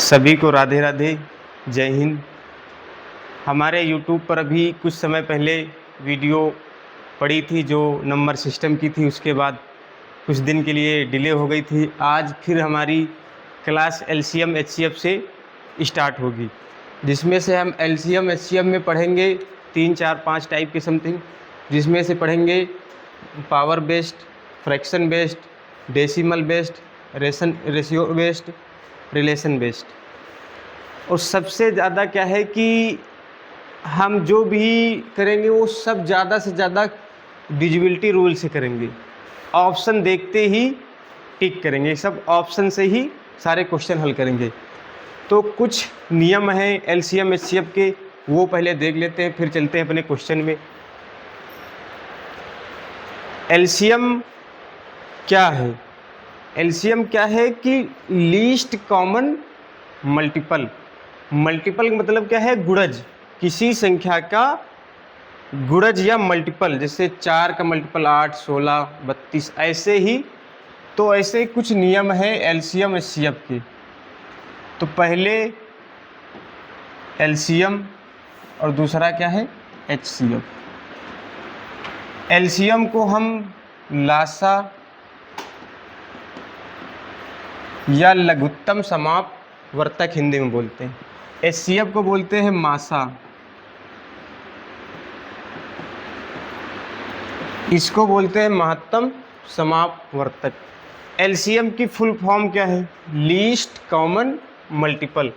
सभी को राधे राधे, जय हिंद। हमारे यूट्यूब पर अभी कुछ समय पहले वीडियो पड़ी थी जो नंबर सिस्टम की थी, उसके बाद कुछ दिन के लिए डिले हो गई थी। आज फिर हमारी क्लास एलसीएम एचसीएफ से स्टार्ट होगी, जिसमें से हम एलसीएम एचसीएफ में पढ़ेंगे 3, 4, 5 टाइप के समथिंग, जिसमें से पढ़ेंगे power based, fraction based, decimal based, ratio based, relation based. और सबसे ज़्यादा क्या है कि हम जो भी करेंगे वो सब ज़्यादा से ज़्यादा डिविजिबिलिटी रूल से करेंगे। ऑप्शन देखते ही टिक करेंगे, सब ऑप्शन से ही सारे क्वेश्चन हल करेंगे। तो कुछ नियम हैं एलसीएम एचसीएफ के, वो पहले देख लेते हैं, फिर चलते हैं अपने क्वेश्चन में। एलसीएम क्या है? एलसीएम क्या है कि लीस्ट कॉमन मल्टीपल। मल्टीपल मतलब क्या है? गुणज, किसी संख्या का गुणज या मल्टीपल। जैसे 4 का मल्टीपल 8, 16, 32, ऐसे ही। तो ऐसे कुछ नियम है एलसीएम एचसीएफ के। तो पहले एलसीएम और दूसरा क्या है? एचसीएफ। एलसीएम को हम लासा या लघुत्तम समापवर्तक हिंदी में बोलते हैं। एचसीएफ को बोलते हैं मासा। इसको बोलते हैं महत्तम समापवर्तक। एलसीएम की फुल फॉर्म क्या है? Least common multiple.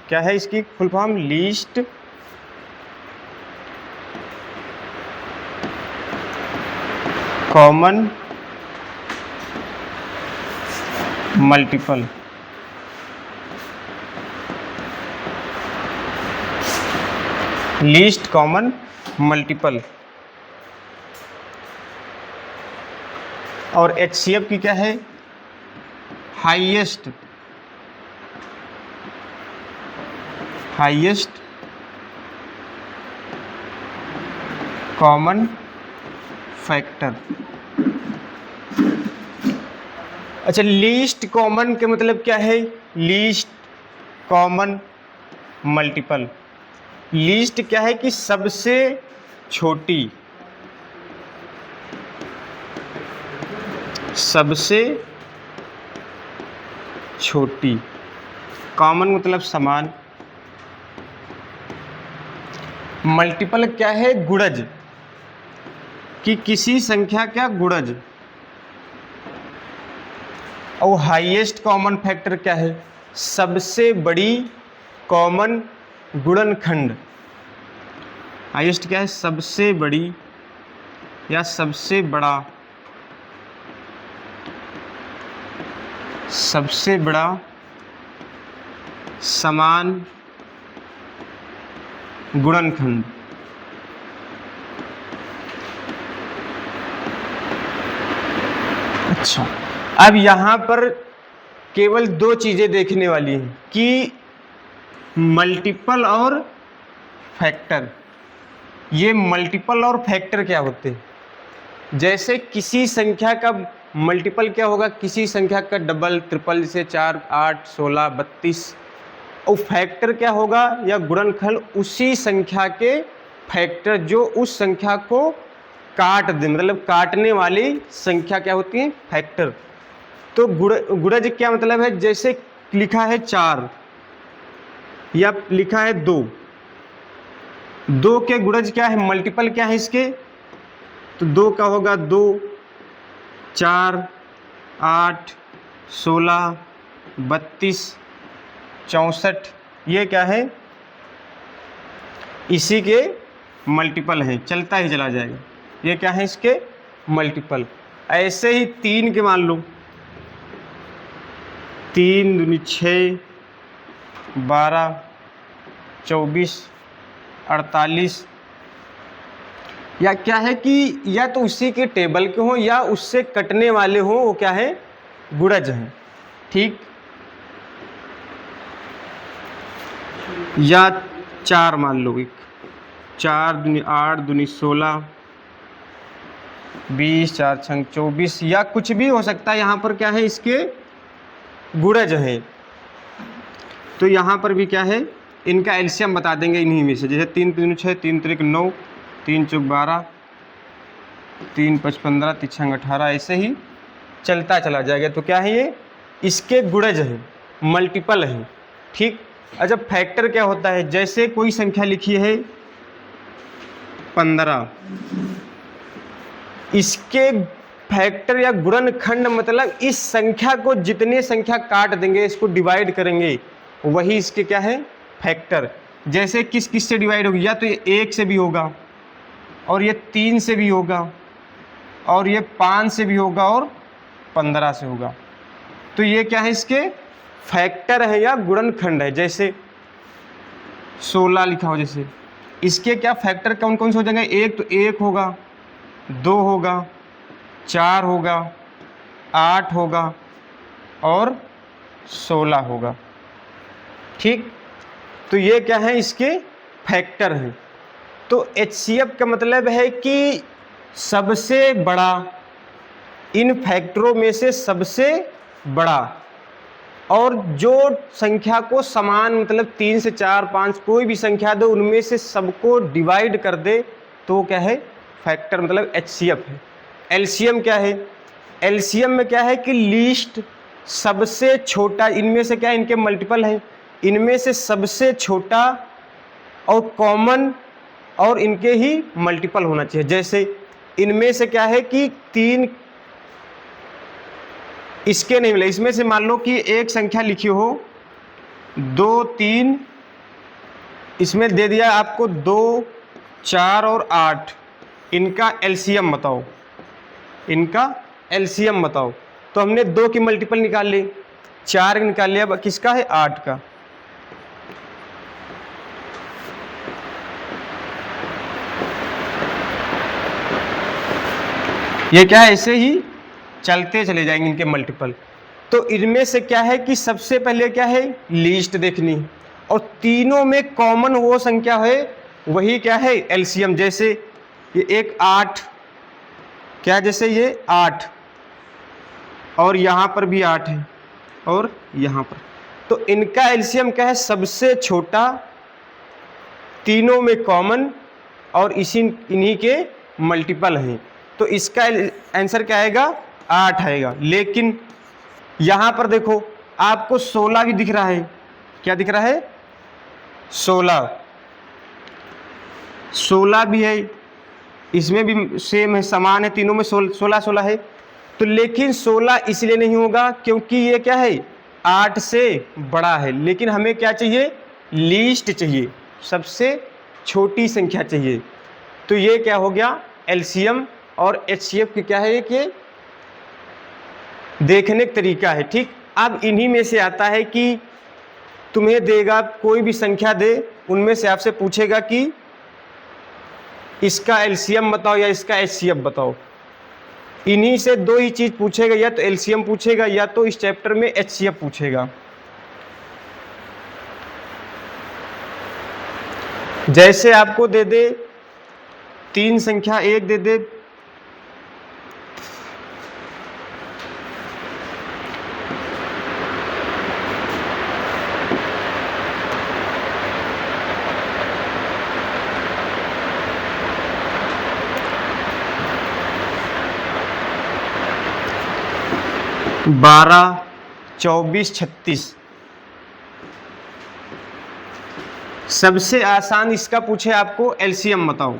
क्या है इसकी full form? Least common multiple. Least common multiple. और एचसीएफ की क्या है? Highest common factor. अच्छा, लीस्ट कॉमन के मतलब क्या है? Least common multiple. लीस्ट क्या है कि सबसे छोटी, सबसे छोटी। कॉमन मतलब समान। मल्टीपल क्या है? गुणज, कि किसी संख्या का गुणज। और हाईएस्ट कॉमन फैक्टर क्या है? सबसे बड़ी कॉमन गुणनखंड। हाईएस्ट क्या है? सबसे बड़ी या सबसे बड़ा, सबसे बड़ा समान गुणनखंड। अच्छा, अब यहाँ पर केवल 2 चीज़ें देखने वाली हैं कि मल्टीपल और फैक्टर। ये मल्टीपल और फैक्टर क्या होते हैं? जैसे किसी संख्या का मल्टीपल क्या होगा? किसी संख्या का डबल, ट्रिपल, जैसे 4, 8, 16, 32। और फैक्टर क्या होगा? या गुणनखंड उसी संख्या के फैक्टर जो उस संख्या को काट दे, मतलब काटने वाली संख्या क्या होती है? फैक्टर। तो गुणज क्या मतलब है? जैसे लिखा है 4 या लिखा है 2, 2 के गुणज क्या है? मल्टीपल क्या है इसके? तो 2 का होगा 2, 4, 8, 16, 32, 64। ये क्या है? इसी के मल्टीपल है, चलता ही चला जाएगा। ये क्या है? इसके मल्टीपल। ऐसे ही 3 के मान लो, 3 दूनी 6, 12, 24, 48। या क्या है कि या तो उसी के टेबल के हों या उससे कटने वाले हों, वो क्या है? गुणज हैं। ठीक। या 4 मान लो, 4 दूनी 8, दूनी 16, 20, 4 छंग 24, या कुछ भी हो सकता है। यहाँ पर क्या है? इसके गुणज हैं। तो यहाँ पर भी क्या है, इनका एलसीएम बता देंगे इन्हीं में से। जैसे 3 3 6, 3 3 9, 3 4 12, 3 5 15, 3 6 18, ऐसे ही चलता चला जाएगा। तो क्या है ये, इसके गुणज है, मल्टीपल है। ठीक। अच्छा, फैक्टर क्या होता है, जैसे कोई संख्या लिखी है 15, इसके फैक्टर या गुणनखंड मतलब इस संख्या को जितने संख्या काट देंगे, इसको डिवाइड करेंगे, वही इसके क्या है, फैक्टर। जैसे किस किस से डिवाइड होगी, या तो ये 1 से भी होगा, और ये 3 से भी होगा, और ये 5 से भी होगा, और 15 से होगा। तो ये क्या है, इसके फैक्टर है या गुणनखंड है। जैसे 16 लिखा हो, जैसे इसके क्या फैक्टर कौन कौन से हो जाएंगे, एक तो 1 होगा, 2 होगा, 4 होगा, 8 होगा, और 16 होगा। ठीक। तो ये क्या है, इसके फैक्टर हैं। तो HCF का मतलब है कि सबसे बड़ा, इन फैक्टरों में से सबसे बड़ा, और जो संख्या को समान मतलब 3 से 4 5 कोई भी संख्या दो, उनमें से सबको डिवाइड कर दे, तो क्या है, फैक्टर मतलब HCF है। LCM क्या है, LCM में क्या है कि लीस्ट, सबसे छोटा, इनमें से क्या है, इनके मल्टीपल हैं, इनमें से सबसे छोटा और कॉमन और इनके ही मल्टीपल होना चाहिए। जैसे इनमें से क्या है कि 3 इसके नहीं मिले, इसमें से मान लो कि एक संख्या लिखी हो 2 3, इसमें दे दिया आपको 2 4 और 8, इनका LCM बताओ, इनका LCM बताओ। तो हमने 2 की मल्टीपल निकाल ली, 4 निकाल लिया, अब किसका है, 8 का। ये क्या है, ऐसे ही चलते चले जाएंगे इनके मल्टीपल। तो इनमें से क्या है कि सबसे पहले क्या है, लीस्ट देखनी, और तीनों में कॉमन वो संख्या है, वही क्या है, LCM। जैसे ये एक 8, क्या, जैसे ये 8, और यहाँ पर भी 8 है, और यहाँ पर, तो इनका LCM क्या है, सबसे छोटा, तीनों में कॉमन, और इन्हीं के मल्टीपल हैं। तो इसका आंसर क्या आएगा, 8 आएगा। लेकिन यहाँ पर देखो, आपको 16 भी दिख रहा है, क्या दिख रहा है, 16 भी है, इसमें भी सेम है, समान है, तीनों में 16 16 है। तो लेकिन 16 इसलिए नहीं होगा क्योंकि ये क्या है, 8 से बड़ा है। लेकिन हमें क्या चाहिए, लीस्ट चाहिए, सबसे छोटी संख्या चाहिए। तो ये क्या हो गया, LCM और HCF की क्या है, एक ये देखने का तरीका है। ठीक। अब इन्हीं में से आता है कि तुम्हें देगा, कोई भी संख्या दे, उनमें से आपसे पूछेगा कि इसका LCM बताओ या इसका HCF बताओ। इन्हीं से 2 ही चीज पूछेगा, या तो LCM पूछेगा, या तो इस चैप्टर में HCF पूछेगा। जैसे आपको दे दे 3 संख्या, एक दे दे 12 24 36, सबसे आसान इसका पूछे आपको LCM बताओ,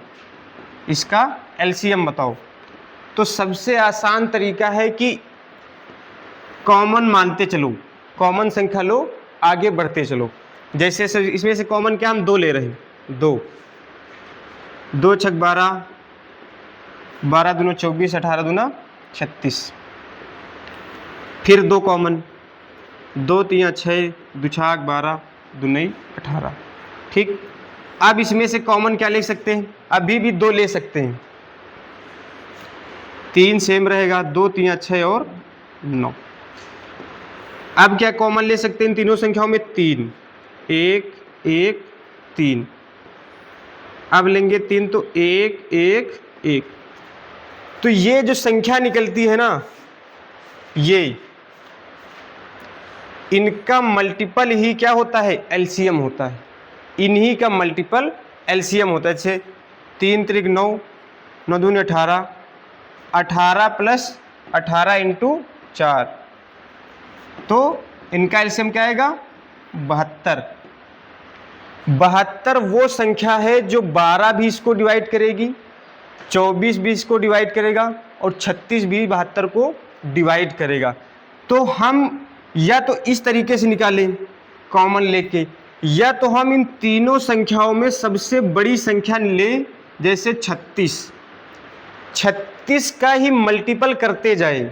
इसका LCM बताओ। तो सबसे आसान तरीका है कि कॉमन मानते चलो, कॉमन संख्या लो, आगे बढ़ते चलो। जैसे इसमें से कॉमन क्या, हम 2 ले रहे हैं, 2 2 छक 12, 12 दूना 24, 18 दूना 36, फिर 2 कॉमन, 2 3 6, 2 छाक 12, 2 9 18। ठीक। अब इसमें से कॉमन क्या ले सकते हैं, अभी भी 2 ले सकते हैं, 3 सेम रहेगा, 2 3 6 और 9। अब क्या कॉमन ले सकते हैं इन तीनों संख्याओं में, 3 1 1 3। अब लेंगे 3 तो 1 1 1। तो ये जो संख्या निकलती है ना, इनका मल्टीपल ही क्या होता है, एलसीएम होता है। इन्हीं का मल्टीपल एलसीएम होता है। जैसे 3 त्रिक 9, 9 दूनी 18, 18 प्लस 18 इंटू 4, तो इनका एलसीएम क्या आएगा, 72। 72 वो संख्या है जो 12 भी इसको डिवाइड करेगी, 24 भी इसको डिवाइड करेगा और 36 भी 72 को डिवाइड करेगा। तो हम या तो इस तरीके से निकालें कॉमन लेके, या तो हम इन तीनों संख्याओं में सबसे बड़ी संख्या लें, जैसे 36 का ही मल्टीपल करते जाएं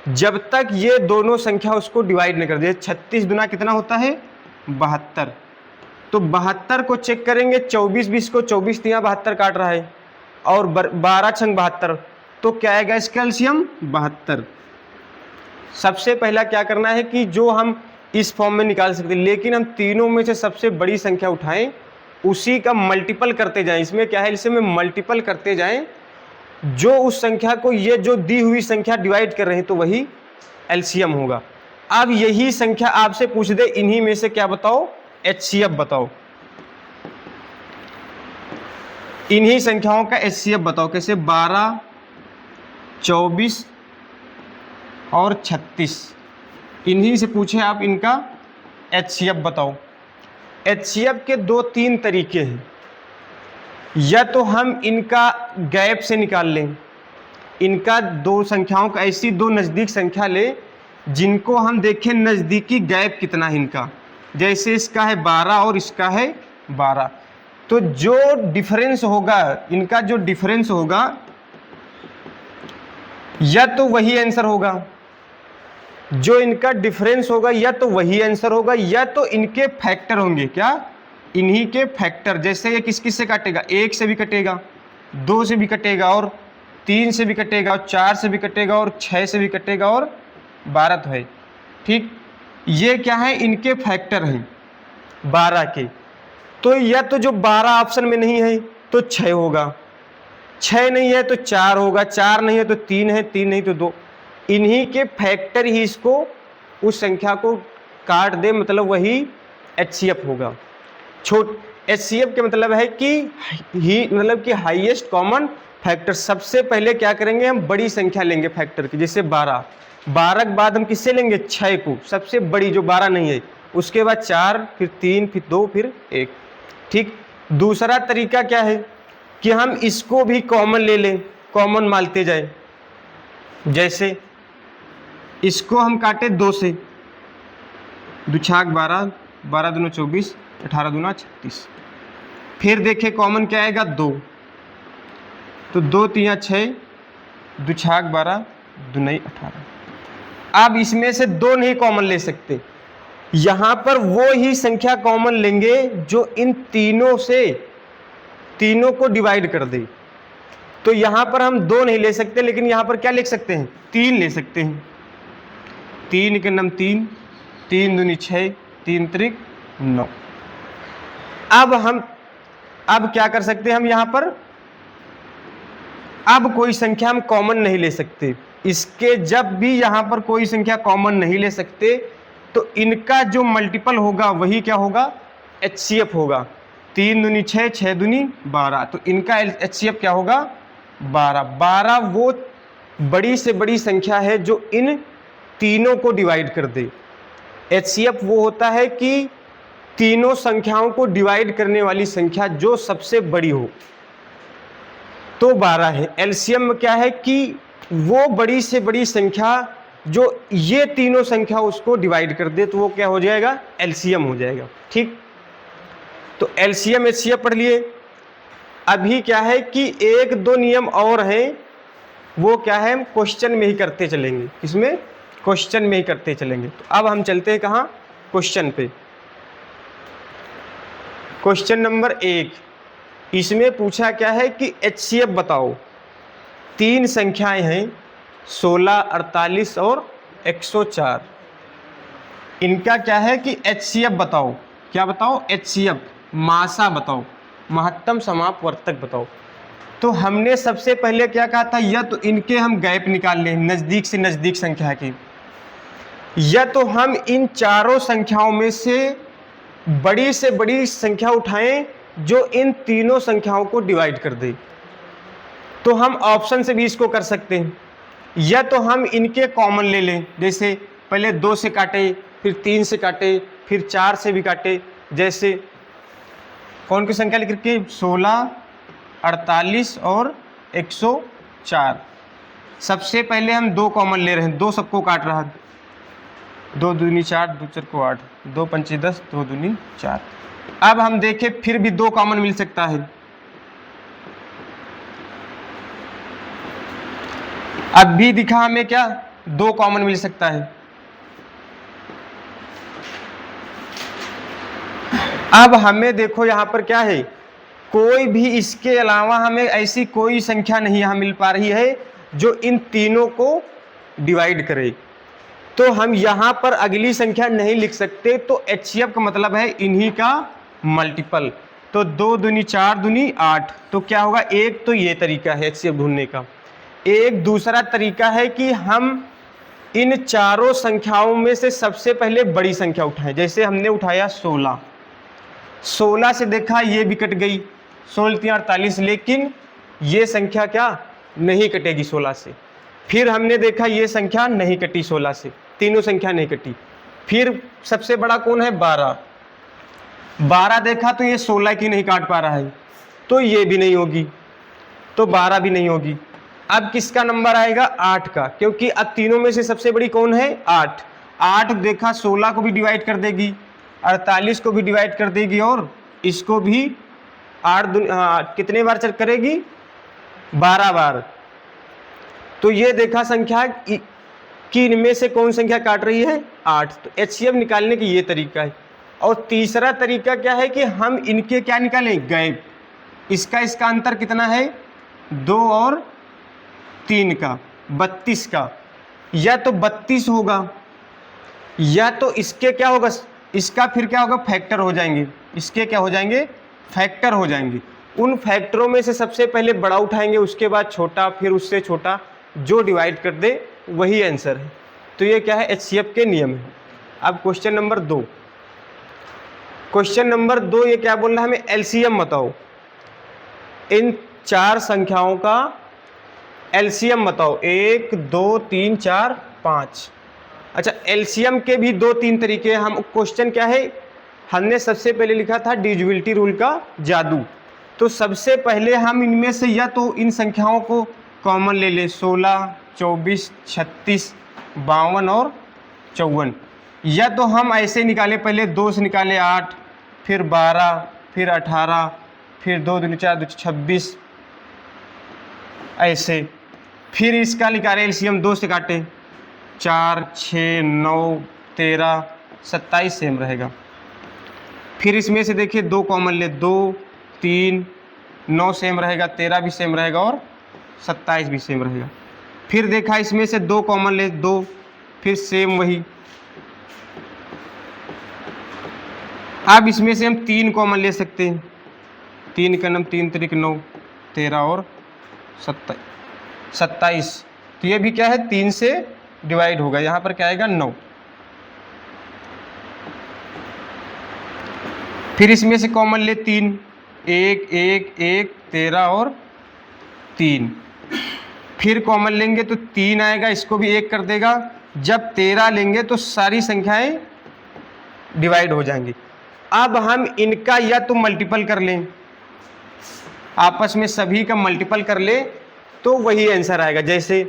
जब तक ये दोनों संख्या उसको डिवाइड नहीं कर दे। 36 दुना कितना होता है, 72। तो 72 को चेक करेंगे, 24 भी इसको 24 यहाँ 72 काट रहा है और 12 छंग 72, तो क्या आएगा इसका एलसीएम, 72। सबसे पहला क्या करना है कि जो हम इस फॉर्म में निकाल सकते हैं, लेकिन हम तीनों में से सबसे बड़ी संख्या उठाएं, उसी का मल्टीपल करते जाएं। इसमें क्या है, इसमें मल्टीपल करते जाएं, जो उस संख्या को ये जो दी हुई संख्या डिवाइड कर रहे हैं तो वही एलसीएम होगा। अब यही संख्या आपसे पूछ दे इन्हीं में से क्या बताओ, एचसीएफ बताओ, इन्हीं संख्याओं का एचसीएफ बताओ। कैसे, 12, 24 और 36, इन्हीं से पूछे आप इनका एचसीएफ बताओ। एचसीएफ के 2-3 तरीके हैं, या तो हम इनका गैप से निकाल लें, इनका दो संख्याओं का ऐसी दो नज़दीक संख्या ले जिनको हम देखें नज़दीकी गैप कितना है इनका, जैसे इसका है 12 और इसका है 12, तो जो डिफरेंस होगा इनका, जो डिफरेंस होगा या तो वही आंसर होगा, जो इनका डिफरेंस होगा या तो वही आंसर होगा, या तो इनके फैक्टर होंगे। क्या, इन्हीं के फैक्टर। जैसे ये किस किस से काटेगा, 1 से भी कटेगा, 2 से भी कटेगा और 3 से भी कटेगा और 4 से भी कटेगा और 6 से भी कटेगा और 12 तो है। ठीक, ये क्या है, इनके फैक्टर हैं 12 के। तो या तो जो 12 ऑप्शन में नहीं है तो 6 होगा, 6 नहीं है तो 4 होगा, 4 नहीं है तो 3 है, 3 नहीं तो 2। इन्हीं के फैक्टर ही इसको, उस संख्या को काट दे, मतलब वही एचसीएफ होगा। एचसीएफ के मतलब है कि मतलब कि हाईएस्ट कॉमन फैक्टर। सबसे पहले क्या करेंगे, हम बड़ी संख्या लेंगे फैक्टर की, जैसे 12 के बाद हम किससे लेंगे, 6 को, सबसे बड़ी जो 12 नहीं है, उसके बाद 4, फिर 3, फिर 2, फिर 1। ठीक, दूसरा तरीका क्या है कि हम इसको भी कॉमन ले लें, कॉमन मानते जाए। जैसे इसको हम काटे 2 से, 2 छाक 12, 12 दूना 24, 18 दूना 36। फिर देखें कॉमन क्या आएगा, 2, तो 2 3 6, 2 छाक 12, 2 नहीं 18। अब इसमें से 2 नहीं कॉमन ले सकते, यहाँ पर वो ही संख्या कॉमन लेंगे जो इन तीनों से, तीनों को डिवाइड कर दे। तो यहाँ पर हम 2 नहीं ले सकते, लेकिन यहाँ पर क्या लिख सकते हैं, 3 ले सकते हैं। 3 के नाम 3, 3 दूनी 6, 3 त्रिक 9। अब क्या कर सकते हैं हम यहाँ पर, अब कोई संख्या हम कॉमन नहीं ले सकते। इसके जब भी यहाँ पर कोई संख्या कॉमन नहीं ले सकते, तो इनका जो मल्टीपल होगा वही क्या होगा, एचसीएफ होगा। 3 दूनी 6, 6 दूनी 12, तो इनका एचसीएफ क्या होगा, 12। 12 वो बड़ी से बड़ी संख्या है जो इन तीनों को डिवाइड कर दे। एचसीएफ वो होता है कि तीनों संख्याओं को डिवाइड करने वाली संख्या जो सबसे बड़ी हो, तो 12 है। एलसीएम में क्या है कि वो बड़ी से बड़ी संख्या जो ये तीनों संख्या उसको डिवाइड कर दे, तो वो क्या हो जाएगा, एलसीएम हो जाएगा। ठीक, तो एलसीएम एचसीएफ पढ़ लिए। अभी क्या है कि 1-2 नियम और हैं, वो क्या है, हम क्वेश्चन में ही करते चलेंगे। इसमें क्वेश्चन में ही करते चलेंगे। तो अब हम चलते हैं कहाँ, क्वेश्चन पे। क्वेश्चन नंबर 1, इसमें पूछा क्या है कि एचसीएफ बताओ। 3 संख्याएं हैं, 16, 48 और 104। इनका क्या है कि एचसीएफ बताओ। क्या बताओ, एचसीएफ, मासा बताओ, महत्तम समापवर्तक बताओ। तो हमने सबसे पहले क्या कहा था, या तो इनके हम गैप निकाल लें, नज़दीक से नज़दीक संख्या की। या तो हम इन चारों संख्याओं में से बड़ी संख्या उठाएं जो इन तीनों संख्याओं को डिवाइड कर दे। तो हम ऑप्शन से भी इसको कर सकते हैं, या तो हम इनके कॉमन ले लें, जैसे पहले 2 से काटे, फिर 3 से काटे, फिर 4 से भी काटे। जैसे कौन की संख्या लिख रखी है? 16, 48 और 104। सबसे पहले हम 2 कॉमन ले रहे हैं, 2 सबको काट रहा है। 2 दूनी 4, 2 4 को 8, 2 पंचे 10, 2 दूनी 4। अब हम देखें फिर भी 2 कॉमन मिल सकता है। अब भी दिखा हमें क्या? 2 कॉमन मिल सकता है। अब हमें देखो यहाँ पर क्या है, कोई भी इसके अलावा हमें ऐसी कोई संख्या नहीं यहाँ मिल पा रही है जो इन तीनों को डिवाइड करे। तो हम यहाँ पर अगली संख्या नहीं लिख सकते। तो HCF का मतलब है इन्हीं का मल्टीपल। तो 2 दूनी 4 दूनी 8। तो क्या होगा? एक तो ये तरीका है HCF ढूंढने का। एक दूसरा तरीका है कि हम इन चारों संख्याओं में से सबसे पहले बड़ी संख्या उठाएं। जैसे हमने उठाया 16, 16 से देखा ये भी कट गई, 16 3 48, लेकिन ये संख्या क्या नहीं कटेगी 16 से। फिर हमने देखा ये संख्या नहीं कटी 16 से, तीनों संख्या नहीं कटी। फिर सबसे बड़ा कौन है? 12, 12 देखा तो ये 16 की नहीं काट पा रहा है, तो ये भी नहीं होगी, तो 12 भी नहीं होगी। अब किसका नंबर आएगा? 8 का, क्योंकि अब तीनों में से सबसे बड़ी कौन है? 8। 8 देखा 16 को भी डिवाइड कर देगी, 48 को भी डिवाइड कर देगी, और इसको भी 8 कितने बार चेक करेगी? 12 बार। तो ये देखा संख्या कि इनमें से कौन संख्या काट रही है? 8। तो HCF निकालने की ये तरीका है। और तीसरा तरीका क्या है कि हम इनके क्या निकालें? गैप। इसका अंतर कितना है? 2 और 3 का, 32 का। या तो 32 होगा, या तो इसके क्या होगा? इसका फिर क्या होगा? फैक्टर हो जाएंगे। इसके क्या हो जाएंगे? फैक्टर हो जाएंगे। उन फैक्टरों में से सबसे पहले बड़ा उठाएंगे, उसके बाद छोटा, फिर उससे छोटा, जो डिवाइड कर दे वही आंसर है। तो ये क्या है? HCF के नियम है। अब क्वेश्चन नंबर 2। क्वेश्चन नंबर 2 ये क्या बोल रहा है? हमें LCM बताओ। इन 4 संख्याओं का LCM बताओ। 1 2 3 4 5। अच्छा, LCM के भी 2-3 तरीके हैं। हम क्वेश्चन क्या है, हमने सबसे पहले लिखा था डिविजिबिलिटी रूल का जादू। तो सबसे पहले हम इनमें से या तो इन संख्याओं को कॉमन ले ले, 16, 24, 36, 52 और 54। या तो हम ऐसे निकाले, पहले 2 से निकाले 8, फिर 12, फिर 18, फिर 2 दूनी 4 2 26, ऐसे। फिर इसका निकाले LCM, 2 से काटे, 4 6 9 13 27 सेम रहेगा। फिर इसमें से देखिए 2 कॉमन ले, 2 3 9 सेम रहेगा, 13 भी सेम रहेगा और 27 भी सेम रहेगा। फिर देखा इसमें से 2 कॉमन ले, 2, फिर सेम वही। अब इसमें से हम 3 कॉमन ले सकते हैं, 3 का नम 3 3 9 13 और 27। तो ये भी क्या है? 3 से डिवाइड होगा। यहाँ पर क्या आएगा? 9। फिर इसमें से कॉमन ले 3, 1 1 1 13 और 3। फिर कॉमन लेंगे तो 3 आएगा, इसको भी 1 कर देगा। जब 13 लेंगे तो सारी संख्याएं डिवाइड हो जाएंगी। अब हम इनका या तो मल्टीपल कर लें, आपस में सभी का मल्टीपल कर ले तो वही आंसर आएगा। जैसे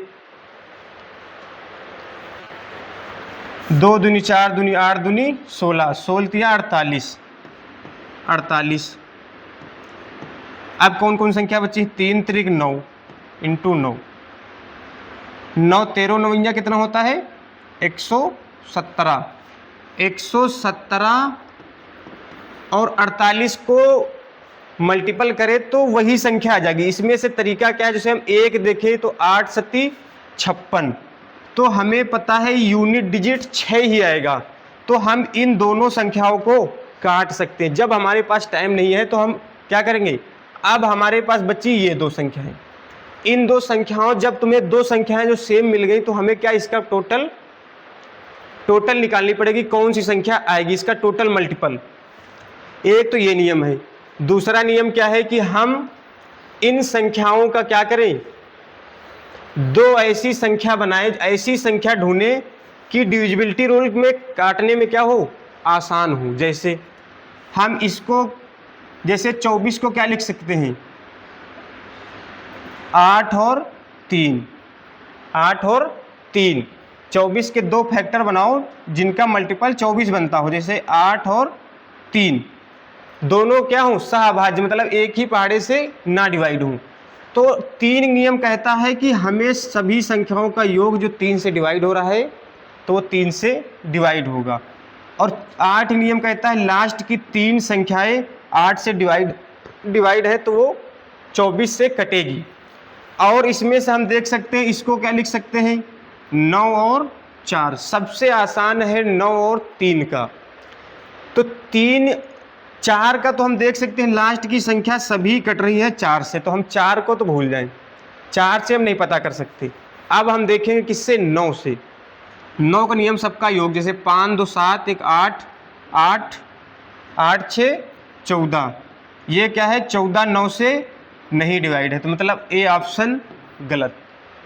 2 दूनी 4 दूनी 8 दूनी 16, 16 3 48, 48। अब कौन कौन संख्या बची? 3 3 9 इंटू 9, 9 13 9 कितना होता है? 117। 117 और 48 को मल्टीपल करें तो वही संख्या आ जाएगी। इसमें से तरीका क्या है? जैसे हम 1 देखें तो 8 7 56, तो हमें पता है यूनिट डिजिट 6 ही आएगा। तो हम इन दोनों संख्याओं को काट सकते हैं। जब हमारे पास टाइम नहीं है तो हम क्या करेंगे? अब हमारे पास बची ये 2 संख्याएं। इन 2 संख्याओं, जब तुम्हें 2 संख्याएं जो सेम मिल गई तो हमें क्या इसका टोटल टोटल निकालनी पड़ेगी, कौन सी संख्या आएगी इसका टोटल मल्टीपल। एक तो ये नियम है। दूसरा नियम क्या है कि हम इन संख्याओं का क्या करें, दो ऐसी संख्या बनाए, ऐसी संख्या ढूंढें कि डिविजिबिलिटी रूल में काटने में क्या हो, आसान हो। जैसे हम इसको, जैसे 24 को क्या लिख सकते हैं, 8 और 3, 8 और 3। 24 के दो फैक्टर बनाओ जिनका मल्टीपल 24 बनता हो, जैसे 8 और 3, दोनों क्या हो, सहभाज्य, मतलब एक ही पहाड़े से ना डिवाइड हो। तो 3 नियम कहता है कि हमें सभी संख्याओं का योग जो 3 से डिवाइड हो रहा है तो वो 3 से डिवाइड होगा। और 8 नियम कहता है लास्ट की 3 संख्याएं 8 से डिवाइड है तो वो 24 से कटेगी। और इसमें से हम देख सकते हैं, इसको क्या लिख सकते हैं, 9 और 4। सबसे आसान है 9 और 3 का। तो 3 4 का तो हम देख सकते हैं लास्ट की संख्या सभी कट रही है 4 से, तो हम 4 को तो भूल जाएं, 4 से हम नहीं पता कर सकते। अब हम देखेंगे किससे, 9 से। 9 का नियम सबका योग, जैसे 5 2 7 1 8 8 8 6 14, ये क्या है 14 9 से नहीं डिवाइड है, तो मतलब ए ऑप्शन गलत।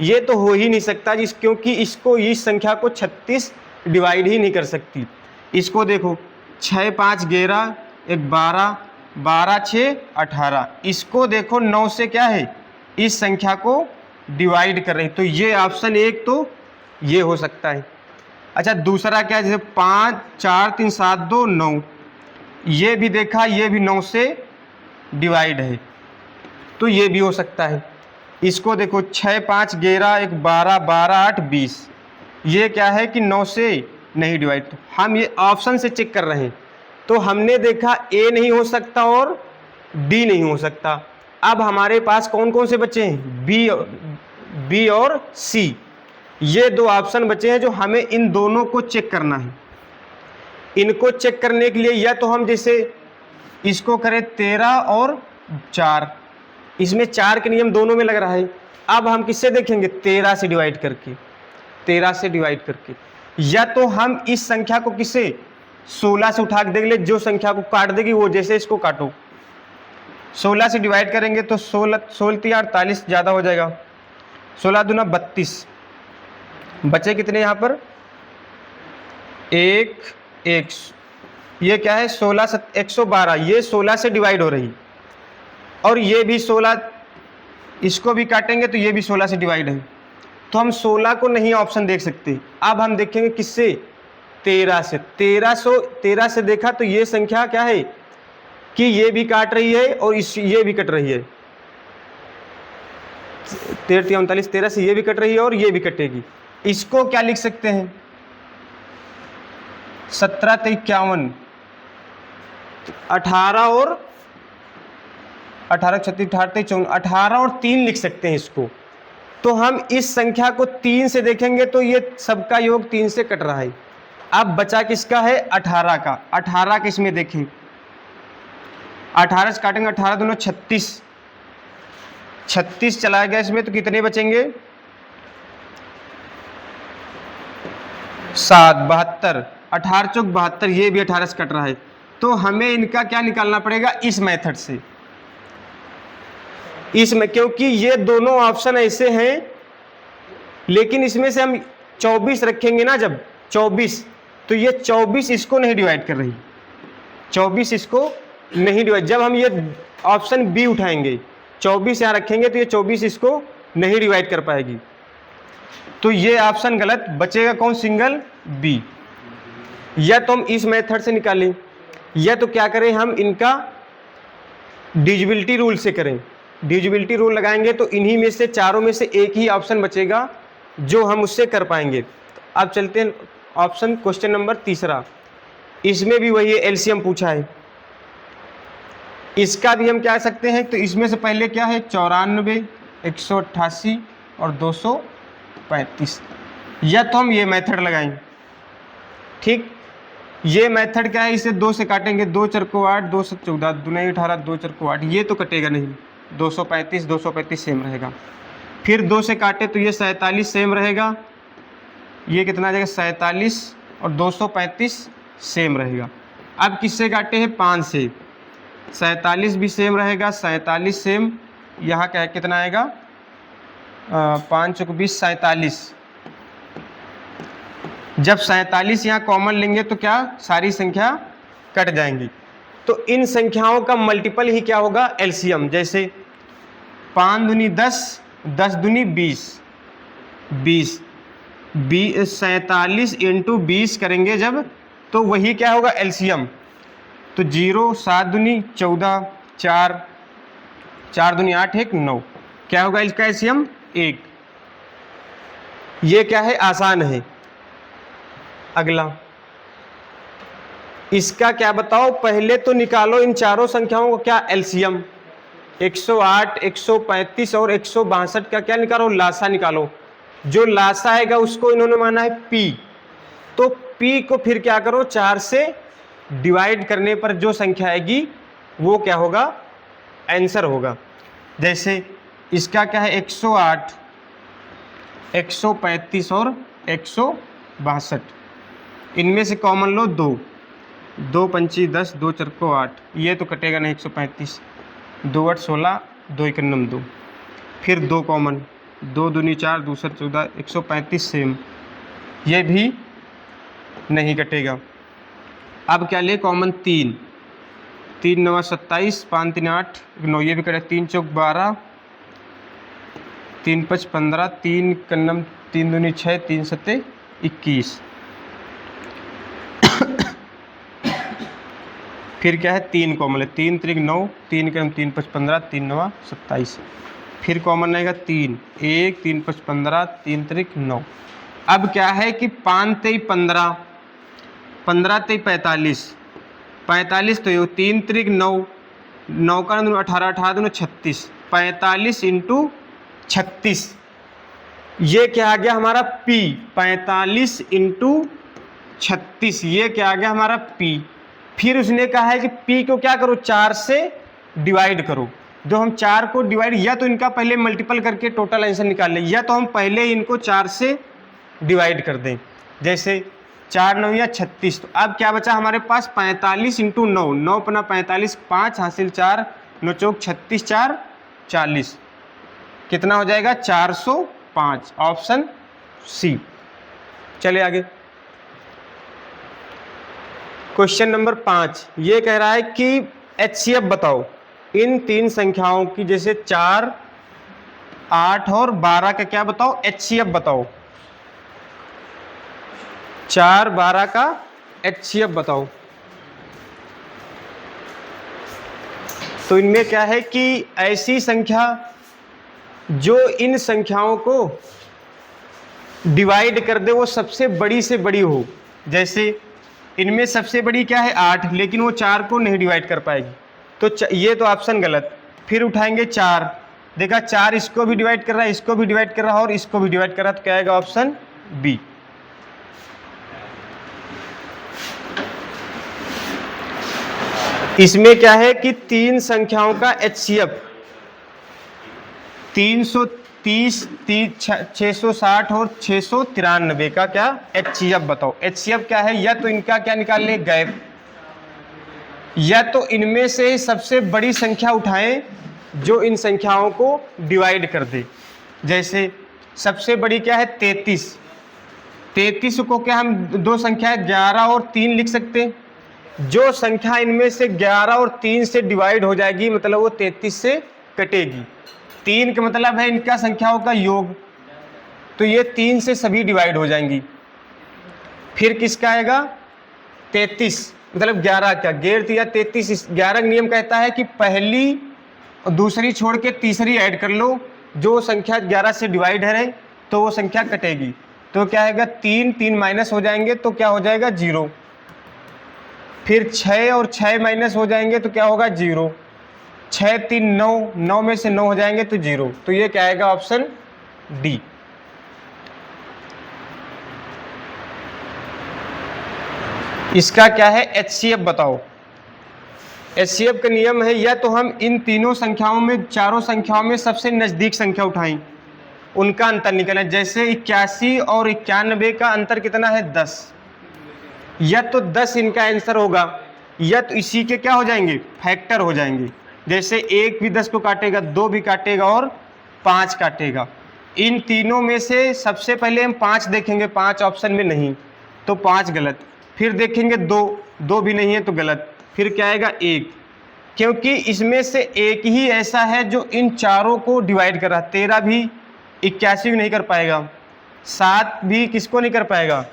ये तो हो ही नहीं सकता क्योंकि इसको, इस संख्या को 36 डिवाइड ही नहीं कर सकती। इसको देखो, 6 5 11 1 12 12 6 18, इसको देखो 9 से क्या है, इस संख्या को डिवाइड कर रही, तो ये ऑप्शन एक तो ये हो सकता है। अच्छा दूसरा क्या है, जैसे 5 4 3 7 2 9, ये भी देखा, ये भी 9 से डिवाइड है, तो ये भी हो सकता है। इसको देखो 6 5 11 1 12 12 8 20, ये क्या है कि 9 से नहीं डिवाइड, तो हम ये ऑप्शन से चेक कर रहे हैं। तो हमने देखा ए नहीं हो सकता और डी नहीं हो सकता। अब हमारे पास कौन कौन से बचे हैं, बी और सी, ये दो ऑप्शन बचे हैं जो हमें इन दोनों को चेक करना है। इनको चेक करने के लिए या तो हम जैसे इसको करें 13 और 4, इसमें 4 के नियम दोनों में लग रहा है। अब हम किससे देखेंगे, 13 से डिवाइड करके, 13 से डिवाइड करके, या तो हम इस संख्या को किससे 16 से उठा के देख ले, जो संख्या को काट देगी वो, जैसे इसको काटो 16 से डिवाइड करेंगे तो 16 48 ज़्यादा हो जाएगा, 16 दूना 32, बचे कितने यहाँ पर 1 1, ये क्या है 16 112, ये 16 से डिवाइड हो रही, और ये भी 16, इसको भी काटेंगे तो ये भी 16 से डिवाइड है, तो हम 16 को नहीं ऑप्शन देख सकते। अब हम देखेंगे किससे, 13 से। 13 से देखा तो ये संख्या क्या है कि ये भी काट रही है और ये भी कट रही है, 13 39, 13 से ये भी कट रही है और ये भी कटेगी। इसको क्या लिख सकते हैं, 17 51, 18 और 18 36 38 54, 18 और 3 लिख सकते हैं इसको। तो हम इस संख्या को 3 से देखेंगे तो ये सबका योग 3 से कट रहा है। अब बचा किसका है, 18 का। 18 का इसमें देखें, 18 से काटेंगे, 18 दूना 36, 36 चला गया इसमें, तो कितने बचेंगे 7 72, 18 चौक 72, ये भी 18 से कट रहा है। तो हमें इनका क्या निकालना पड़ेगा, इस मेथड से, इसमें, क्योंकि ये दोनों ऑप्शन ऐसे हैं, लेकिन इसमें से हम 24 रखेंगे ना, जब 24, तो ये 24 इसको नहीं डिवाइड कर रही, 24 इसको नहीं डिवाइड। जब हम ये ऑप्शन बी उठाएंगे, 24 यहाँ रखेंगे तो ये 24 इसको नहीं डिवाइड कर पाएगी, तो ये ऑप्शन गलत। बचेगा कौन, सिंगल बी। या तो हम इस मेथड से निकालें, या तो क्या करें, हम इनका डिविजिबिलिटी रूल से करें। डिविजिबिलिटी रूल लगाएंगे तो इन्हीं में से, चारों में से एक ही ऑप्शन बचेगा जो हम उससे कर पाएंगे। अब चलते हैं ऑप्शन, क्वेश्चन नंबर 3, इसमें भी वही एलसीएम पूछा है, इसका भी हम क्या कह सकते हैं, तो इसमें से पहले क्या है 94 188 और 235, या तो हम ये मेथड लगाएं। ठीक, ये मेथड क्या है, इसे 2 से काटेंगे, 2 4 को 8, 2 7 14, 2 18, 2 4 को 8, ये तो कटेगा नहीं, 235 सेम रहेगा। फिर 2 से काटे तो ये 47 सेम रहेगा, ये कितना आ जाएगा 47 और 235 सेम रहेगा। अब किससे काटे हैं? 5 से। 47 भी सेम रहेगा, 47 सेम। यहाँ क्या है, कितना आएगा? 5 चौक 20, 47। जब 47 यहाँ कॉमन लेंगे तो क्या सारी संख्या कट जाएंगी। तो इन संख्याओं का मल्टीपल ही क्या होगा? एलसीएम। जैसे 5 दूनी 10, 10 दूनी 20, 20 47 इंटू 20 करेंगे जब, तो वही क्या होगा? एलसीएम। तो 0, 7 दूनी 14, 4, 4 दूनी 8, 1 9, क्या होगा इसका एलसीएम? 1। ये क्या है? आसान है। अगला इसका क्या बताओ? पहले तो निकालो इन चारों संख्याओं को क्या एलसीएम। 108, 135 और 162 का क्या निकालो? लासा निकालो। जो लासा आएगा उसको इन्होंने माना है P, तो P को फिर क्या करो? 4 से डिवाइड करने पर जो संख्या आएगी वो क्या होगा? आंसर होगा। जैसे इसका क्या है? 108, 135 और 162, इनमें से कॉमन लो 2, 2 पंची 10, 2 चरको 8, ये तो कटेगा नहीं। 135, 2 8 16, 2 1 9 2, फिर 2 कॉमन, 2 दूनी 4, 2 7 14, 135 सेम, ये भी नहीं कटेगा। अब क्या ले? कॉमन 3, 3 9 27, 5 3 8 9, ये भी कटेगा। 3 चौक 12, 3 5 15, 3 कन्नम 3 दूनी 6, 3 7 21, फिर क्या है? 3 कॉमन है। 3 3 9, 3 कन्नम 3 5 15, 3 9 27, फिर कॉमन रहेगा 3 1, 3 5 15, 3 3 9। अब क्या है कि 5 3 15, 15 3 45, 45 तो ये 3 3 9, 9 का 18, 18 2 36, 45 इंटू 36, ये क्या आ गया हमारा? P। 45 इंटू 36, ये क्या आ गया हमारा? P। फिर उसने कहा है कि P को क्या करो? 4 से डिवाइड करो। जो हम 4 को डिवाइड, या तो इनका पहले मल्टीपल करके टोटल आंसर निकाल लें, या तो हम पहले इनको 4 से डिवाइड कर दें। जैसे 4 9 या 36, तो अब क्या बचा हमारे पास? 45 इंटू 9, 9 पना 45, 5 हासिल 4, 9 चौक 36, 4 40, कितना हो जाएगा? 405। Option C. चलिए आगे। क्वेश्चन नंबर 5 ये कह रहा है कि एचसीएफ बताओ इन 3 संख्याओं की, जैसे 4, 8 और 12 का क्या बताओ? एचसीएफ बताओ। 4 12 का एचसीएफ बताओ। तो इनमें क्या है कि ऐसी संख्या जो इन संख्याओं को डिवाइड कर दे वो सबसे बड़ी से बड़ी हो। जैसे इनमें सबसे बड़ी क्या है? 8, लेकिन वो 4 को नहीं डिवाइड कर पाएगी, तो ये तो ऑप्शन गलत। फिर उठाएंगे 4, देखा 4 इसको भी डिवाइड कर रहा है, इसको भी डिवाइड कर रहा है और इसको भी डिवाइड कर रहा है, तो क्या आएगा? Option B. इसमें क्या है कि 3 संख्याओं का एचसीएफ 330, 660 और 693 का क्या एचसीएफ बताओ। एचसीएफ क्या है? या तो इनका क्या निकाल लें? गैप, या तो इनमें से सबसे बड़ी संख्या उठाएं जो इन संख्याओं को डिवाइड कर दे। जैसे सबसे बड़ी क्या है? 33, 33 को क्या हम 2 संख्याएं 11 और 3 लिख सकते हैं। जो संख्या इनमें से 11 और 3 से डिवाइड हो जाएगी मतलब वो 33 से कटेगी। 3 का मतलब है इनका संख्याओं का योग, तो ये 3 से सभी डिवाइड हो जाएंगी। फिर किसका आएगा? 33 मतलब 11 का, 11 या 33। 11 का नियम कहता है कि पहली और दूसरी छोड़ के तीसरी ऐड कर लो, जो संख्या 11 से डिवाइड है तो वो संख्या कटेगी। तो क्या आएगा? 3 3 माइनस हो जाएंगे तो क्या हो जाएगा? 0। फिर 6 और 6 माइनस हो जाएंगे तो क्या होगा? 0। 6 3 9, 9 में से 9 हो जाएंगे तो 0। तो ये क्या आएगा? Option D. इसका क्या है? एचसीएफ बताओ। एचसीएफ का नियम है या तो हम इन तीनों संख्याओं में, चारों संख्याओं में सबसे नज़दीक संख्या उठाएं, उनका अंतर निकालें। जैसे 81 और 91 का अंतर कितना है? 10। या तो 10 इनका आंसर होगा, या तो इसी के क्या हो जाएंगे, फैक्टर हो जाएंगे। जैसे 1 भी 10 को काटेगा, 2 भी काटेगा और 5 काटेगा। इन तीनों में से सबसे पहले हम 5 देखेंगे, 5 ऑप्शन में नहीं तो 5 गलत। फिर देखेंगे 2 भी नहीं है तो गलत। फिर क्या आएगा 1, क्योंकि इसमें से एक ही ऐसा है जो इन चारों को डिवाइड कर रहा है। 13 भी 81 नहीं कर पाएगा, 7 भी किसको नहीं कर पाएगा,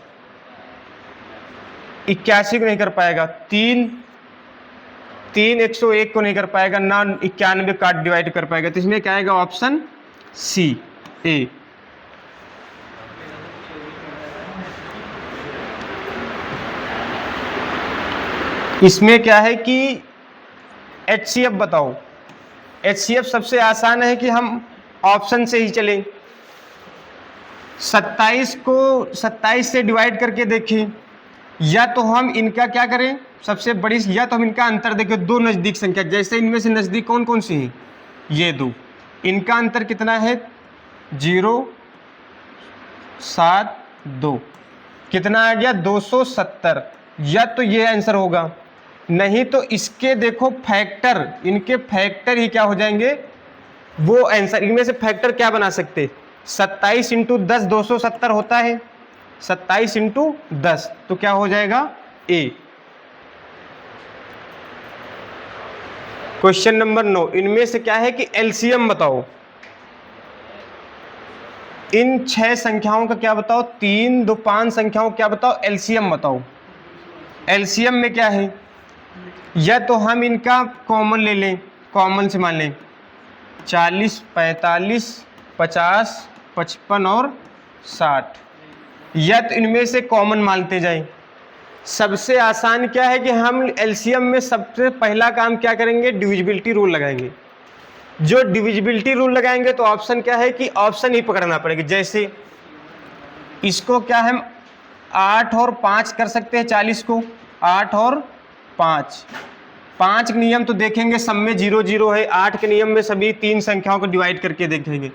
81 को नहीं कर पाएगा, 3 101 को नहीं कर पाएगा, ना 91 का डिवाइड कर पाएगा। तो इसमें क्या आएगा, ऑप्शन सी ए। इसमें क्या है कि HCF बताओ। HCF सबसे आसान है कि हम ऑप्शन से ही चलें। 27 को 27 से डिवाइड करके देखें, या तो हम इनका क्या करें, सबसे बड़ी, या तो हम इनका अंतर देखें। दो नज़दीक संख्या, जैसे इनमें से नज़दीक कौन कौन सी हैं, ये दो, इनका अंतर कितना है 0 7 2, कितना आ गया 270। या तो ये आंसर होगा, नहीं तो इसके देखो फैक्टर, इनके फैक्टर ही क्या हो जाएंगे, वो आंसर। इनमें से फैक्टर क्या बना सकते, 27 इंटू 10 270 होता है, 27 इंटू 10, तो क्या हो जाएगा ए। क्वेश्चन नंबर 9, इनमें से क्या है कि एलसीएम बताओ। इन 6 संख्याओं का क्या बताओ, 3 2 5 संख्याओं क्या बताओ, एलसीएम बताओ। एलसीएम में क्या है, या तो हम इनका कॉमन ले लें, कॉमन से मान लें 40 45 50 55 और 60, या तो इनमें से कॉमन मानते जाएं। सबसे आसान क्या है कि हम एलसीएम में सबसे पहला काम क्या करेंगे, डिविजिबिलिटी रूल लगाएंगे। जो डिविजिबिलिटी रूल लगाएंगे तो ऑप्शन क्या है कि ऑप्शन ही पकड़ना पड़ेगा। जैसे इसको क्या हम 8 और 5 कर सकते हैं, 40 को 8 और 5, 5 के नियम तो देखेंगे, सब में 0 0 है। 8 के नियम में सभी 3 संख्याओं को डिवाइड करके देखेंगे।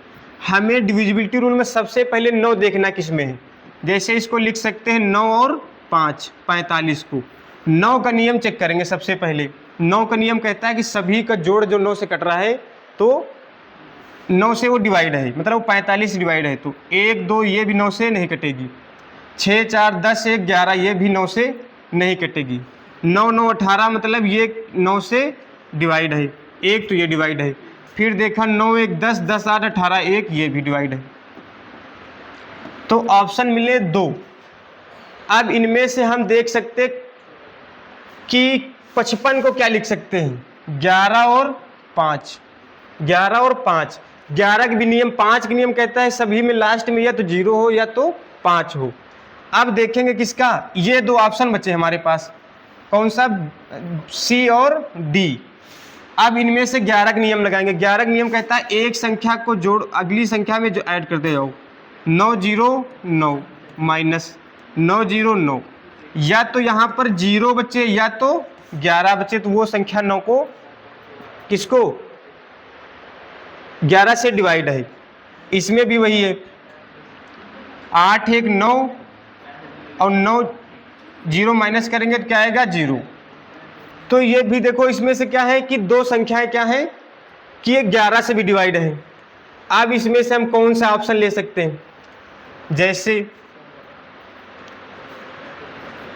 हमें डिविजिबिलिटी रूल में सबसे पहले 9 देखना किस में है। जैसे इसको लिख सकते हैं 9 और 5 45 को। 9 का नियम चेक करेंगे सबसे पहले। 9 का नियम कहता है कि सभी का जोड़ जो 9 से कट रहा है तो 9 से वो डिवाइड है, मतलब वो 45 डिवाइड है, तो 1 2 ये भी 9 से नहीं कटेगी। 6 4 10 1 11 ये भी 9 से नहीं कटेगी। 9 9 18 मतलब ये 9 से डिवाइड है, 1 तो ये डिवाइड है। फिर देखा 9 1 10 10 8 18 1 ये भी डिवाइड है। तो ऑप्शन मिले 2। अब इनमें से हम देख सकते कि 55 को क्या लिख सकते हैं, 11 और 5, 11 और 5। 11 के भी नियम, 5 के नियम कहता है सभी में लास्ट में या तो 0 हो या तो 5 हो। अब देखेंगे किसका, ये 2 ऑप्शन बचे हमारे पास, कौन सा, सी और डी। अब इनमें से 11 का नियम लगाएंगे। 11 का नियम कहता है एक संख्या को जोड़ अगली संख्या में जो ऐड करते जाओ। 9 0 9 माइनस 9 0 9, या तो यहाँ पर 0 बचे या तो 11 बचे, तो वो संख्या 9 को किसको 11 से डिवाइड है। इसमें भी वही है, 8 1 9 और 9 0 माइनस करेंगे तो क्या आएगा 0। तो ये भी देखो, इसमें से क्या है कि 2 संख्याएं क्या है कि ये 11 से भी डिवाइड है। अब इसमें से हम कौन सा ऑप्शन ले सकते हैं, जैसे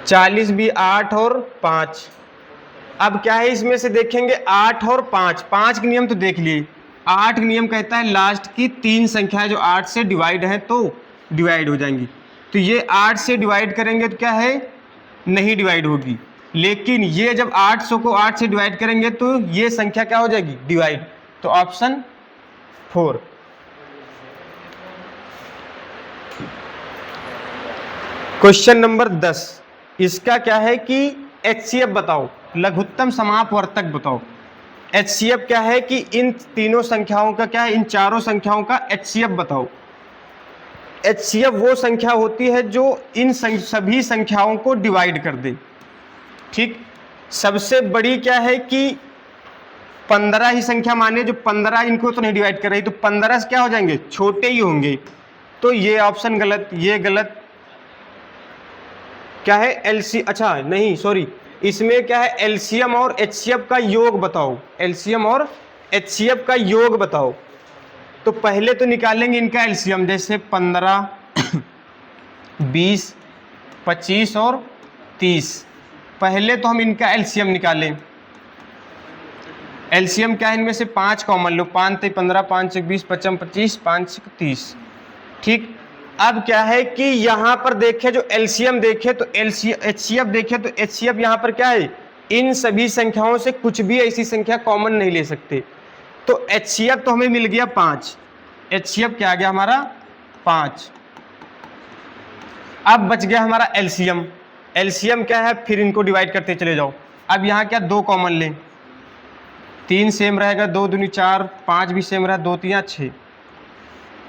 40 भी 8 और 5। अब क्या है इसमें से देखेंगे 8 और 5, 5 के नियम तो देख लिए। 8 का नियम कहता है लास्ट की 3 संख्याएं जो 8 से डिवाइड है तो डिवाइड हो जाएंगी। तो ये 8 से डिवाइड करेंगे तो क्या है, नहीं डिवाइड होगी। लेकिन ये जब 800 को 8 से डिवाइड करेंगे तो ये संख्या क्या हो जाएगी, डिवाइड। तो ऑप्शन 4। क्वेश्चन नंबर 10, इसका क्या है कि HCF बताओ, लघुत्तम समापवर्तक बताओ। HCF क्या है कि इन तीनों संख्याओं का क्या है, इन चारों संख्याओं का HCF बताओ। HCF वो संख्या होती है जो इन सभी संख्याओं को डिवाइड कर दे। ठीक, सबसे बड़ी क्या है कि 15 ही संख्या माने, जो 15 इनको तो नहीं डिवाइड कर रही, तो 15 से क्या हो जाएंगे, छोटे ही होंगे। तो ये ऑप्शन गलत, ये गलत। क्या है अच्छा नहीं सॉरी, इसमें क्या है एलसीएम और एचसीएफ का योग बताओ, एलसीएम और एचसीएफ का योग बताओ। तो पहले तो निकालेंगे इनका एलसीएम, जैसे 15, 20, 25 और 30। पहले तो हम इनका एलसीएम निकालें। एलसीएम क्या है, इनमें से 5 कॉमन लो, 5 3 15, 5 1 20, 5 25, 5 30। ठीक, अब क्या है कि यहाँ पर देखे जो एलसीएम देखे तो एचसीएफ देखे तो एचसीएफ यहाँ पर क्या है, इन सभी संख्याओं से कुछ भी ऐसी संख्या कॉमन नहीं ले सकते। तो एचसीएफ तो हमें मिल गया 5, एचसीएफ क्या आ गया हमारा 5। अब बच गया हमारा एलसीएम। एलसीएम क्या है, फिर इनको डिवाइड करते चले जाओ। अब यहाँ क्या 2 कॉमन लें, 3 सेम रहेगा, 2 दूनी 4, 5 भी सेम रहा, 2 3 6।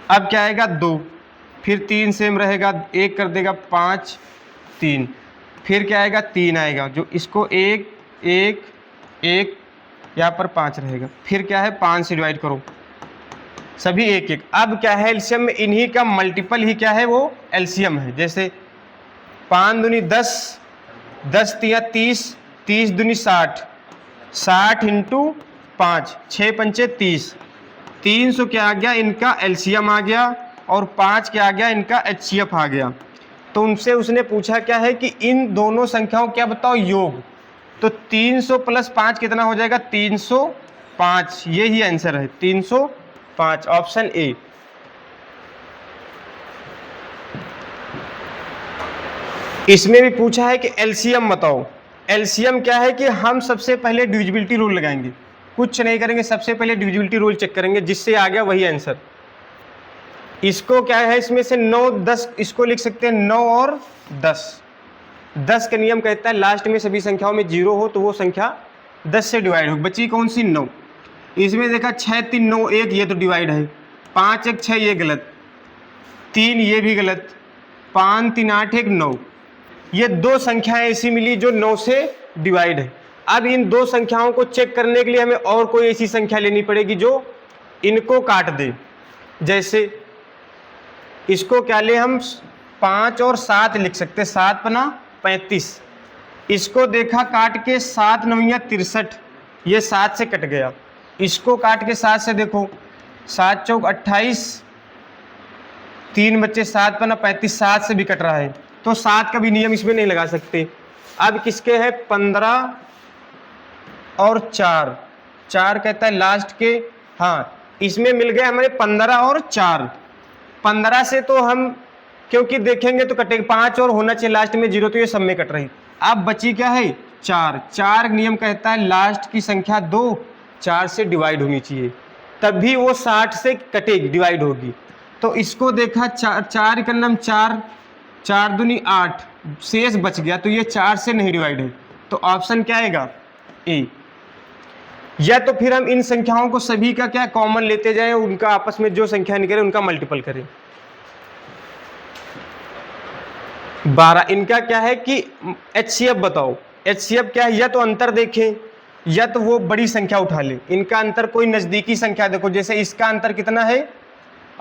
अब क्या आएगा 2, फिर 3 सेम रहेगा, 1 कर देगा 5 3, फिर क्या आएगा 3 आएगा, जो इसको 1 1 1 यहाँ पर 5 रहेगा, फिर क्या है 5 से डिवाइड करो, सभी 1 1। अब क्या है एलसीएम में इन्हीं का मल्टीपल ही क्या है, वो एलसीएम है। जैसे 5 दूनी 10, 10 3 30, 30 दूनी 60, 60 इंटू 5, 6 पंचे 30, 300 क्या आ गया, इनका एलसीएम आ गया, और 5 क्या आ गया, इनका एचसीएफ आ गया। तो उनसे उसने पूछा क्या है कि इन दोनों संख्याओं क्या बताओ योग। तो 300 प्लस 5 कितना हो जाएगा, 305। ये ही आंसर है 305, ऑप्शन ए। इसमें भी पूछा है कि एलसीएम बताओ। एलसीएम क्या है कि हम सबसे पहले डिविजिबिलिटी रूल लगाएंगे, कुछ नहीं करेंगे, सबसे पहले डिविजिबिलिटी रूल चेक करेंगे, जिससे आ गया वही आंसर। इसको क्या है, इसमें से 9 10 इसको लिख सकते हैं 9 और 10। 10 का नियम कहता है लास्ट में सभी संख्याओं में 0 हो तो वो संख्या 10 से डिवाइड हो। बची कौन सी, 9। इसमें देखा 6 3 9 1, ये तो डिवाइड है, 5 1 6 ये गलत, 3 ये भी गलत, 5 3 8 1 9। ये 2 संख्याएं ऐसी मिली जो 9 से डिवाइड है। अब इन 2 संख्याओं को चेक करने के लिए हमें और कोई ऐसी संख्या लेनी पड़ेगी जो इनको काट दे। जैसे इसको क्या ले हम, 5 और 7 लिख सकते हैं, 7 पना 35। इसको देखा काट के 7 9 63, ये 7 से कट गया। इसको काट के 7 से देखो, 7 चौक 28, 3 बच्चे 7 पना 35, 7 से भी कट रहा है, तो 7 का भी नियम इसमें नहीं लगा सकते। अब किसके है, 15 और 4, 4 कहता है लास्ट के, हाँ इसमें मिल गए हमारे 15 और 4। 15 से तो हम क्योंकि देखेंगे तो कटेगा, 5 और होना चाहिए लास्ट में 0, तो ये सब में कट रही। अब बची क्या है 4, 4 नियम कहता है लास्ट की संख्या 2 4 से डिवाइड होनी चाहिए, तभी वो 60 से कटेगी, डिवाइड होगी। तो इसको देखा 4 का नाम 4, 4 दूनी 8, शेष बच गया, तो ये 4 से नहीं डिवाइड है, तो ऑप्शन क्या आएगा, ए। या तो फिर हम इन संख्याओं को सभी का क्या कॉमन लेते जाएं, उनका आपस में जो संख्या निकले उनका मल्टीपल करें। 12, इनका क्या है कि एचसीएफ बताओ। एचसीएफ क्या है, या तो अंतर देखें या तो वो बड़ी संख्या उठा लें। इनका अंतर कोई नज़दीकी संख्या देखो, जैसे इसका अंतर कितना है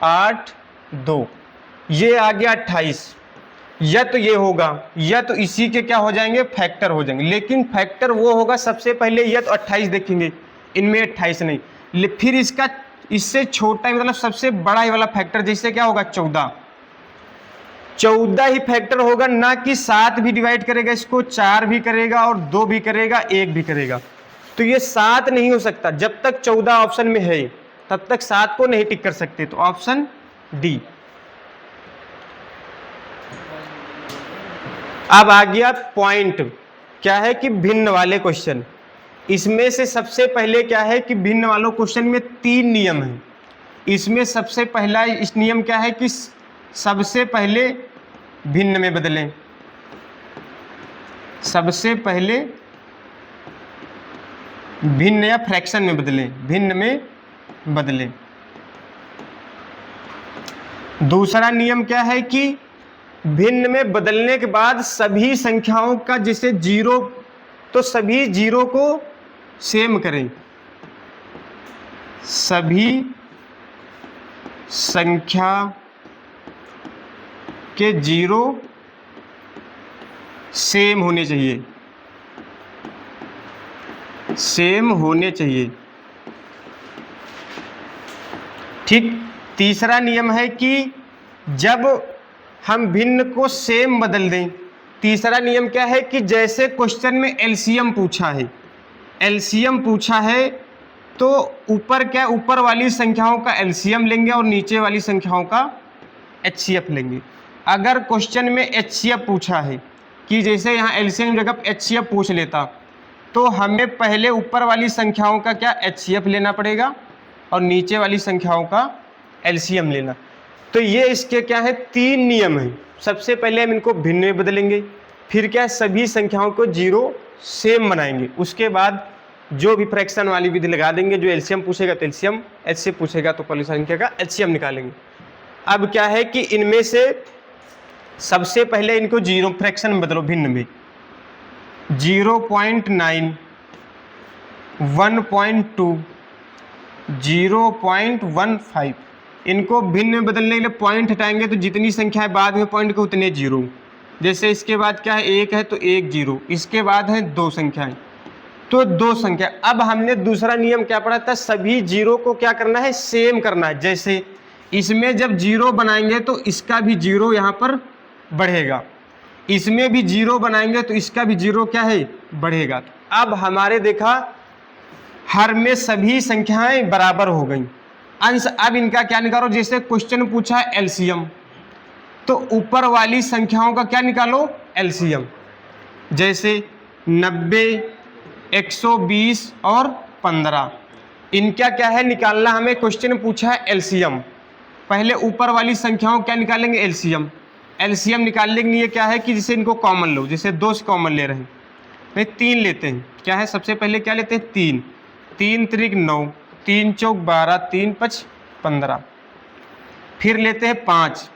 8 2, ये आ गया 28, या तो ये होगा या तो इसी के क्या हो जाएंगे, फैक्टर हो जाएंगे। लेकिन फैक्टर वो होगा सबसे पहले, या तो 28 देखेंगे, इनमें 28 नहीं, फिर इसका इससे छोटा ही मतलब सबसे बड़ा ही वाला फैक्टर, जैसे क्या होगा 14, 14 ही फैक्टर होगा, ना कि 7 भी डिवाइड करेगा इसको, 4 भी करेगा और 2 भी करेगा, 1 भी करेगा। तो ये 7 नहीं हो सकता, जब तक 14 ऑप्शन में है तब तक 7 को नहीं टिक कर सकते, तो ऑप्शन डी। अब आ गया पॉइंट, क्या है कि भिन्न वाले क्वेश्चन। इसमें से सबसे पहले क्या है कि भिन्न वालों क्वेश्चन में 3 नियम हैं। इसमें सबसे पहला इस नियम क्या है कि सबसे पहले भिन्न में बदलें, सबसे पहले भिन्न या फ्रैक्शन में बदलें, भिन्न में बदलें। दूसरा नियम क्या है कि भिन्न में बदलने के बाद सभी संख्याओं का, जैसे 0 तो सभी 0 को सेम करें, सभी संख्या के 0 सेम होने चाहिए, सेम होने चाहिए। ठीक। तीसरा नियम है कि जब हम भिन्न को सेम बदल दें, तीसरा नियम क्या है कि जैसे क्वेश्चन में एलसीएम पूछा है, एलसीएम पूछा है तो ऊपर क्या, ऊपर वाली संख्याओं का एलसीएम लेंगे और नीचे वाली संख्याओं का एचसीएफ लेंगे। अगर क्वेश्चन में एचसीएफ पूछा है कि जैसे यहाँ एलसीएम जगह एचसीएफ पूछ लेता, तो हमें पहले ऊपर वाली संख्याओं का क्या एचसीएफ लेना पड़ेगा और नीचे वाली संख्याओं का एलसीएम लेना। तो ये इसके क्या है, 3 नियम हैं। सबसे पहले हम इनको भिन्न में बदलेंगे, फिर क्या सभी संख्याओं को जीरो सेम बनाएंगे, उसके बाद जो भी फ्रैक्शन वाली विधि लगा देंगे, जो एलसीएम पूछेगा तो एलसीएम, एचसीएफ पूछेगा तो पहली संख्या का एचसीएम निकालेंगे। अब क्या है कि इनमें से सबसे पहले इनको जीरो फ्रैक्शन में बदलो, भिन्न में। 0.9, 1.2, 0.15, इनको भिन्न में बदलने के लिए पॉइंट हटाएंगे तो जितनी संख्या है बाद में पॉइंट के उतने जीरो। जैसे इसके बाद क्या है, 1 है तो 1 जीरो, इसके बाद है 2 संख्याएं तो 2 संख्या। अब हमने दूसरा नियम क्या पढ़ा था, सभी जीरो को क्या करना है, सेम करना है। जैसे इसमें जब जीरो बनाएंगे तो इसका भी जीरो यहाँ पर बढ़ेगा, इसमें भी जीरो बनाएंगे तो इसका भी जीरो क्या है, बढ़ेगा। अब हमारे देखा हर में सभी संख्याएं बराबर हो गई। अंश अब इनका क्या निकालो, जैसे क्वेश्चन पूछा है एलसीएम, तो ऊपर वाली संख्याओं का क्या निकालो, एलसीएम। जैसे 90, 120 और 15, इनका क्या है निकालना, हमें क्वेश्चन पूछा है एलसीएम। पहले ऊपर वाली संख्याओं क्या निकालेंगे, एलसीएम। एलसीएम निकालने के लिए क्या है कि जैसे इनको कॉमन लो, जैसे 2 से कॉमन ले रहे हैं, नहीं 3 लेते हैं। क्या है, सबसे पहले क्या लेते हैं, 3, 3 त्रिक 9, 3 चौक 12, 3 5 15। फिर लेते हैं 5,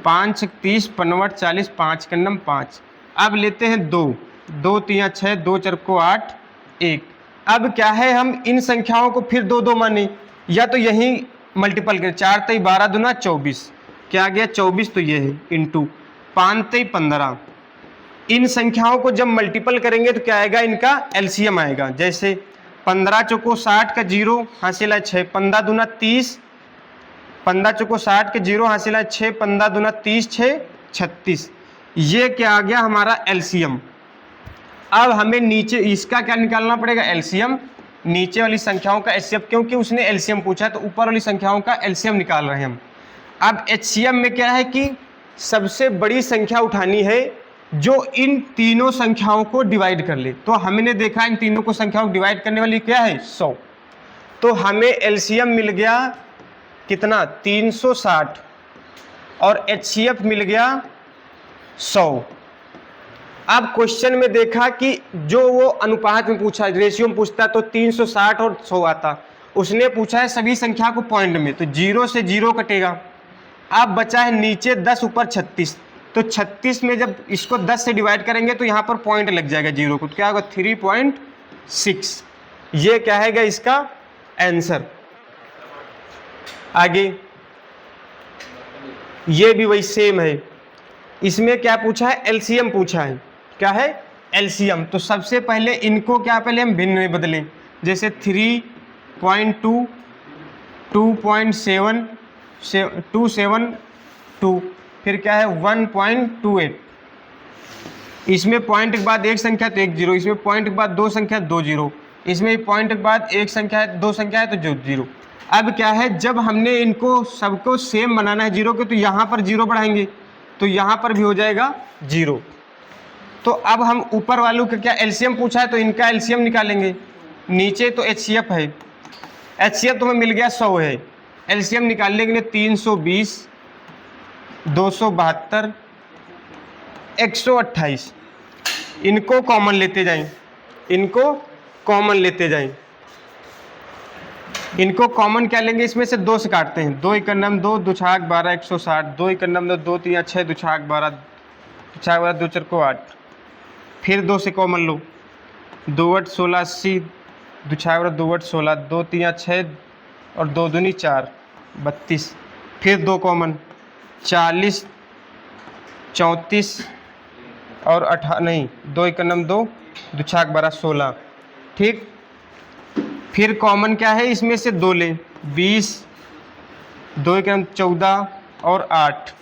5 30 55 40, 5 का नम 5। अब लेते हैं 2, 2 3 6, 2 4 को 8, 1। अब क्या है, हम इन संख्याओं को फिर 2 2 माने, या तो यहीं मल्टीपल करें, 4 3 12 दूना 24, क्या गया 24, तो ये है इंटू 5 3 15। इन संख्याओं को जब मल्टीपल करेंगे तो क्या आएगा, इनका एलसीएम आएगा। जैसे 15 चौको 60 का जीरो हासिल है 6, 15 दूना 30, 15 चौको 60 के जीरो हासिल है 6, 15 दूना 30, 6 36। ये क्या आ गया हमारा एलसीएम। अब हमें नीचे इसका क्या निकालना पड़ेगा, एलसीएम। नीचे वाली संख्याओं का एचसीएफ, क्योंकि उसने एलसीएम पूछा तो ऊपर वाली संख्याओं का एलसीएम निकाल रहे हैं हम। अब एचसीएम में क्या है कि सबसे बड़ी संख्या उठानी है जो इन तीनों संख्याओं को डिवाइड कर ले। तो हमने देखा इन तीनों को संख्याओं को डिवाइड करने वाली क्या है, 100। तो हमें एलसीएम मिल गया कितना, 360, और एचसीएफ मिल गया 100। अब क्वेश्चन में देखा कि जो वो अनुपात में पूछा, रेशियो में पूछता तो 360 और 100 आता। उसने पूछा है सभी संख्या को पॉइंट में, तो 0 से 0 कटेगा। अब बचा है नीचे 10 ऊपर 36, तो 36 में जब इसको 10 से डिवाइड करेंगे तो यहाँ पर पॉइंट लग जाएगा 0 को, तो क्या होगा 3.6। ये क्या है इसका आंसर। आगे ये भी वही सेम है, इसमें क्या पूछा है, एलसीएम पूछा है। क्या है, एलसीएम। तो सबसे पहले इनको क्या, पहले हम भिन्न में बदलें। जैसे 3.2, 2.7, 272, फिर क्या है 1.28। इसमें पॉइंट के बाद एक संख्या तो 1 जीरो, इसमें पॉइंट के बाद 2 संख्या 2 जीरो, इसमें पॉइंट के बाद एक संख्या है 2 संख्या है तो 0। अब क्या है, जब हमने इनको सबको सेम बनाना है 0 के, तो यहाँ पर 0 बढ़ाएंगे तो यहाँ पर भी हो जाएगा 0। तो अब हम ऊपर वालों का क्या एलसीएम पूछा है तो इनका एलसीएम निकालेंगे। नीचे तो एचसीएफ है, एचसीएफ तो हमें मिल गया 100 है। एलसीएम निकालने के लिए 320, 272, 128। इनको कॉमन लेते जाएं, इनको कॉमन लेते जाएं। इनको कॉमन क्या लेंगे, इसमें से 2 से काटते हैं। 2 1 2, 2 छाक 12, 160, 2 1 2, 2 3 6, 2 छाक 12, 2 छाक 12, 2 4 को 8। फिर 2 से कॉमन लो, 2 8 16 80, 2 छाक 12, 2 8 16, 2 3 6 और 2 दूनी 4, 32। फिर 2 कॉमन, 40, 34, और नहीं, 2 1 9 2, 2 6 12 16। ठीक, फिर कॉमन क्या है इसमें से 2 लें, 20, 2 1 14 और 8।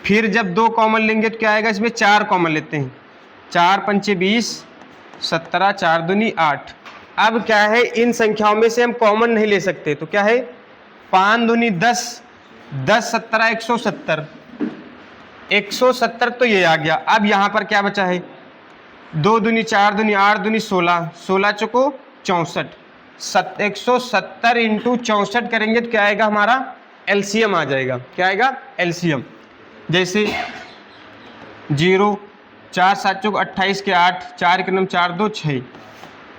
फिर जब 2 कॉमन लेंगे तो क्या आएगा, इसमें 4 कॉमन लेते हैं, 4 पंचे 20, 17, 4 दूनी 8। अब क्या है, इन संख्याओं में से हम कॉमन नहीं ले सकते, तो क्या है, 5 दूनी 10, 10 17 170, 170 तो ये आ गया। अब यहाँ पर क्या बचा है, 2 दूनी 4 दूनी 8 दूनी 16, 16 चौको 64, 170 इंटू 64 करेंगे तो क्या आएगा, हमारा एलसीएम आ जाएगा। क्या आएगा, एलसीएम। जैसे 0, 4 7 चौक 28 के 8, 4 1 9 4 2 6,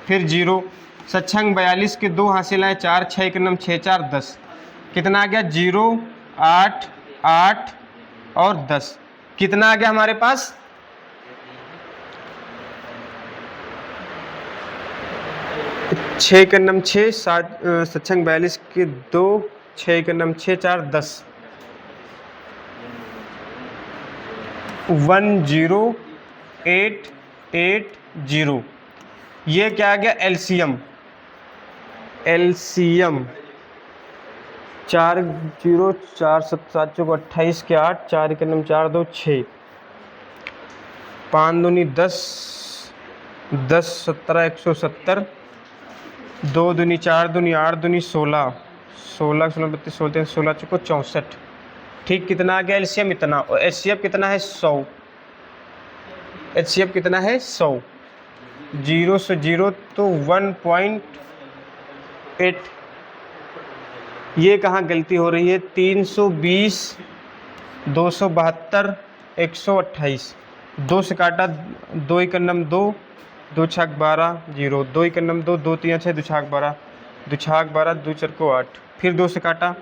फिर 0, 7 6 42 के 2 हासिल आए 4, 6 1 9 6 4 10, कितना आ गया, 0 8 8 और 10, कितना आ गया हमारे पास, 6 1 9 6 7 6 42 के 2, 6 1 9 6 4 10, 10880। ये क्या आ गया, एलसीएम। एलसीएम 4 0 4 7 7 28 के 8, 4 1 9 4 2 6, 5 दूनी 10, 10 17 170, 2 दूनी 4 दूनी 8 दूनी 16, 16 16 32 16 16 चौको 64। ठीक, कितना आ गया एलसीएम, इतना। और एचसीएफ कितना है, 100। एचसीएफ कितना है, 100। 0 से 0 तो 1.8। ये कहाँ गलती हो रही है, 320, 272, 128, 2 से काटा, 2 1 9 2, 2 6 12 0, 2 1 9 2, 2 3 6, 2 6 12, 2 6 12, 2 4 को 8, फिर 2 से काटा,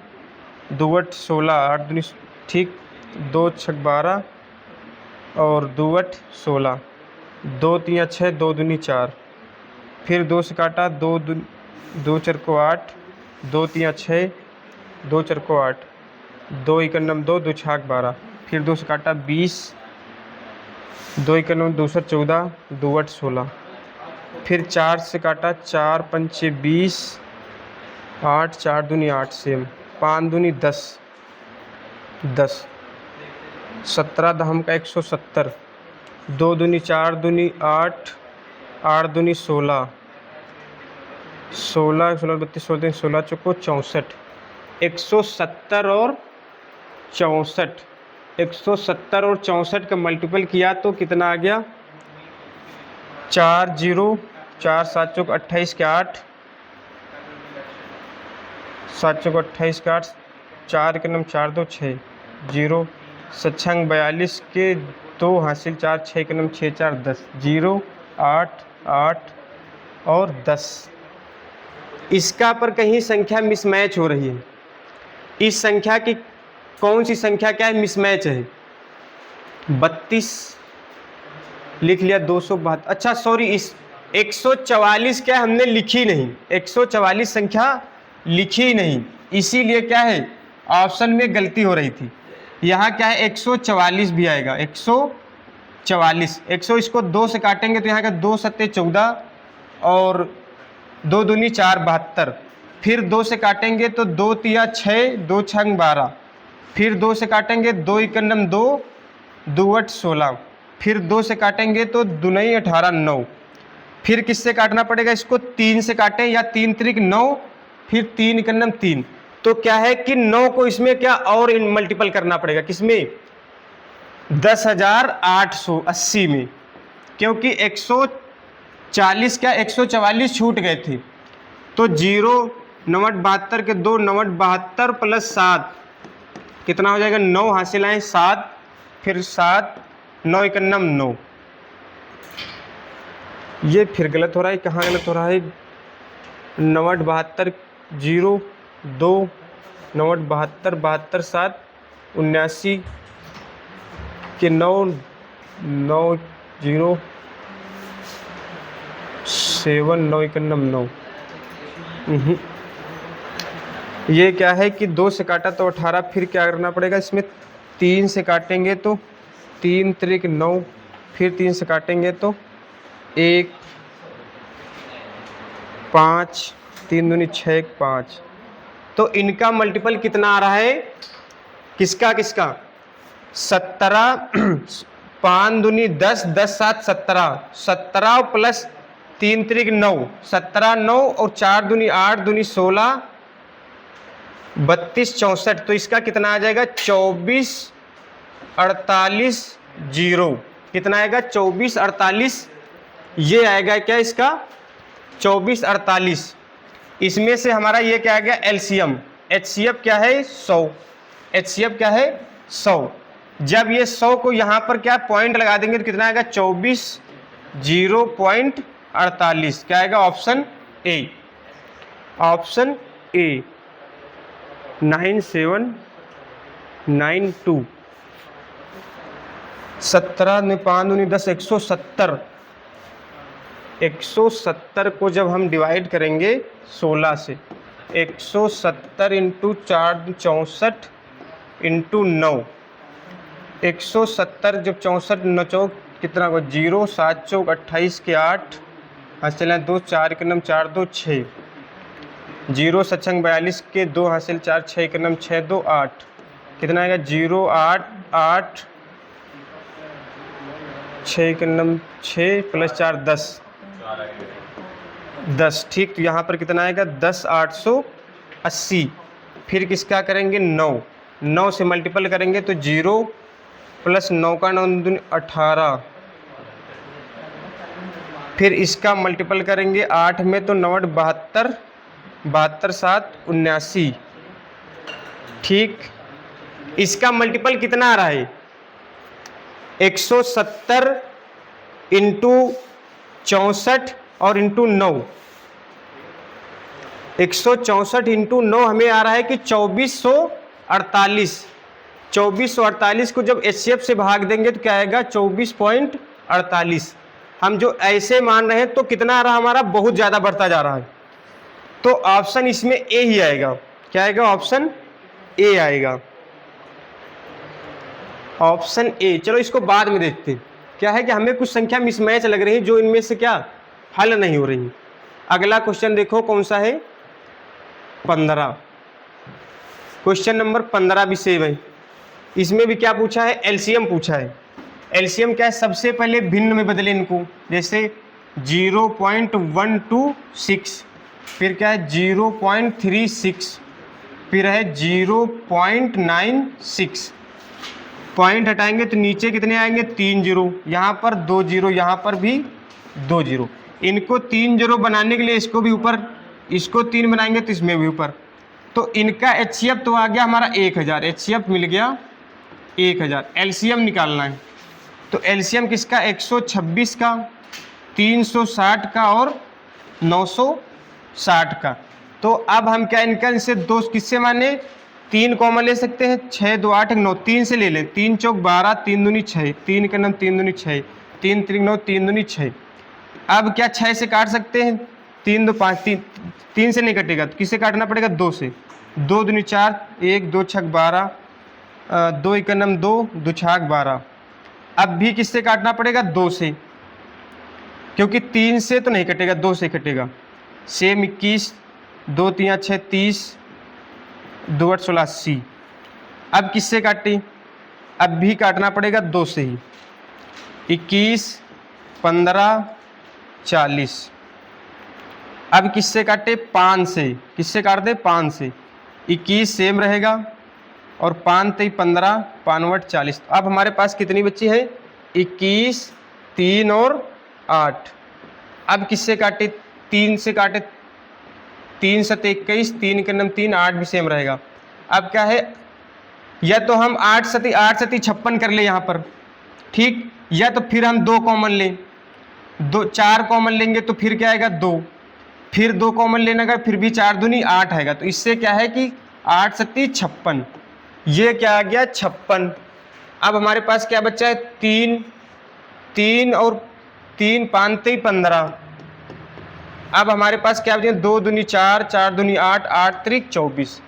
2 8 16, 8 दूनी, ठीक, 2 6 12 और 2 8 16, 2 3 6, 2 दूनी 4, फिर 2 से काटा, 2 4 को 8, 2 3 6, 2 4 को 8, 2 1 9 2, 2 6 12, फिर 2 से काटा, 20, 2 1 9 2 14, 2 8 16, फिर 4 से काटा, 4 पंचे 20, 8 4 दूनी 8 से, 5 दूनी 10, 10, 17 दहम का 170, 2 दूनी 4 दूनी 8, 8 दूनी 16, 16 16 32 16 16 चौको 64, 170 और 64, 170 और 64 का मल्टीपल किया तो कितना आ गया, 4 0 4 7 चौक 28 के 8, 7 चौक 28 के 8, 4 1 9 4 2 6, 0 7 6 42 के 2 हासिल 4, 6 1 9 6 4 10, 0 8 8 और 10। इसका पर कहीं संख्या मिसमैच हो रही है। इस संख्या की कौन सी संख्या क्या है, मिसमैच है। 32 लिख लिया, 272, अच्छा सॉरी, इस 144 क्या हमने लिखी नहीं, 144 संख्या लिखी नहीं, इसीलिए क्या है ऑप्शन में गलती हो रही थी। यहाँ क्या है 144 भी आएगा, 144, 100 इसको 2 से काटेंगे तो यहाँ का 2 सत्ते 14 और 2 दूनी 4 72, फिर 2 से काटेंगे तो 2 तिया 6, 2 6 12, फिर 2 से काटेंगे 2 1 9 2, 2 8 16, फिर 2 से काटेंगे तो 2 9 18 9, फिर किससे काटना पड़ेगा इसको, 3 से काटें या 3 त्रिक 9, फिर 3 1 9 3, तो क्या है कि 9 को इसमें क्या और मल्टीपल करना पड़ेगा, किसमें 10,880 में, क्योंकि 140 क्या 144 छूट गए थे, तो 0 9 72 के 2 9 72 प्लस 7 कितना हो जाएगा, 9 हासिल आए 7, फिर 7 9 1 9, ये फिर गलत हो रहा है, कहाँ गलत हो रहा है, 9 72 0 2 9 72 72 7 79 के 9 9 0 7 9 1 9, ये क्या है कि 2 से काटा तो 18, फिर क्या करना पड़ेगा इसमें, 3 से काटेंगे तो 3 त्रिक 9, फिर 3 से काटेंगे तो 1 5 3 दूनी 6 5। तो इनका मल्टीपल कितना आ रहा है, किसका किसका, 17 5 दूनी 10 10 7 17, 17 प्लस 3 त्रिक 9, 17 9 और 4 दूनी 8 दूनी 16 32 64। तो इसका कितना आ जाएगा 24 48 0। कितना आएगा 24 48, ये आएगा क्या इसका 24 48। इसमें से हमारा ये क्या आ गया एलसीएम, एचसीएफ क्या है 100, एचसीएफ क्या है 100। जब ये 100 को यहाँ पर क्या पॉइंट लगा देंगे तो कितना आएगा 24 0.48। क्या आएगा ऑप्शन ए, ऑप्शन ए 9792। 17 ने 5 दूनी 10 170, 170 को जब हम डिवाइड करेंगे 16 से, 170 इंटू 4 64 इंटू 9, 170 जब 64 9 चौक कितना को 0 7 चौक 28 के 8 हासिल 2 4 के नम 4 2 6, 0 सचंग 42 के 2 हासिल 4 6 के नम 6 2 8। कितना आएगा 0 8 8 6 के नम 6 प्लस 4 10 10। ठीक, तो यहाँ पर कितना आएगा 10 880। फिर किसका करेंगे 9, 9 से मल्टीपल करेंगे तो 0 प्लस 9 का 9 दूनी 18। फिर इसका मल्टीपल करेंगे 8 में तो 9 72 72 7 79। ठीक, इसका मल्टीपल कितना आ रहा है 170 इंटू 64 और इंटू 9, 164 इंटू 9 हमें आ रहा है कि 2448। 2448 को जब एचसीएफ से भाग देंगे तो क्या आएगा 24.48। हम जो ऐसे मान रहे हैं तो कितना आ रहा हमारा बहुत ज़्यादा बढ़ता जा रहा है। तो ऑप्शन इसमें ए ही आएगा। क्या आएगा ऑप्शन ए आएगा, ऑप्शन ए। चलो इसको बाद में देखते हैं। क्या है कि हमें कुछ संख्या मिसमैच लग रही है जो इनमें से क्या हल नहीं हो रही। अगला क्वेश्चन देखो कौन सा है 15, क्वेश्चन नंबर 15 भी सेम है। इसमें भी क्या पूछा है एलसीएम पूछा है। एलसीएम क्या है सबसे पहले भिन्न में बदले इनको, जैसे 0.126, फिर क्या है 0.36, फिर है 0.96। पॉइंट हटाएंगे तो नीचे कितने आएंगे 3 0, यहाँ पर 2 0, यहाँ पर भी 2 0। इनको 3 0 बनाने के लिए इसको भी ऊपर, इसको 3 बनाएंगे तो इसमें भी ऊपर। तो इनका एचसीएफ तो आ गया हमारा 1000, एचसीएफ मिल गया 1000। एलसीएम निकालना है तो एलसीएम किसका 126 का, 360 का और 960 का। तो अब हम क्या इनका इनसे दो किससे माने 3 कॉमन ले सकते हैं, 6 2 8 9, 3 से ले लें, 3 चौक 12 3 दूनी 6, 3 का नाम 3 दूनी 6, 3 त्रिक 9 3 दूनी 6। अब क्या 6 से काट सकते हैं, 3 2 5, 3 से नहीं कटेगा तो किससे काटना पड़ेगा 2 से, 2 दूनी 4, 1 2 6 12, 2 एक नाम 2 2 6 12। अब भी किससे काटना पड़ेगा 2 से, क्योंकि 3 से तो नहीं कटेगा 2 से कटेगा। सेम 21, 2 3 6 30, 2 8 16 80। अब किससे काटें, अब भी काटना पड़ेगा 2 से ही, 21 15 40। अब किससे काटे 5 से, किससे काट दे 5 से, 21 सेम रहेगा और 5 3 15 5 40। अब हमारे पास कितनी बची है 21 3 और 8। अब किससे काटे 3 से काटे, 3 7 21, 3 के नाम 3 8 भी सेम रहेगा। अब क्या है या तो हम 8 सती 56 कर ले यहाँ पर, ठीक, या तो फिर हम 2 कॉमन लें, 4 कॉमन लेंगे तो फिर क्या आएगा 2, फिर 2 कॉमन लेने का फिर भी 4 दूनी 8 आएगा। तो इससे क्या है कि 8 सती 56, ये क्या आ गया 56। अब हमारे पास क्या बचा है 3 3 और 3 5 3 15। अब हमारे पास क्या बचे 2 दूनी 4, 4 दूनी 8, 8 त्रिक 24।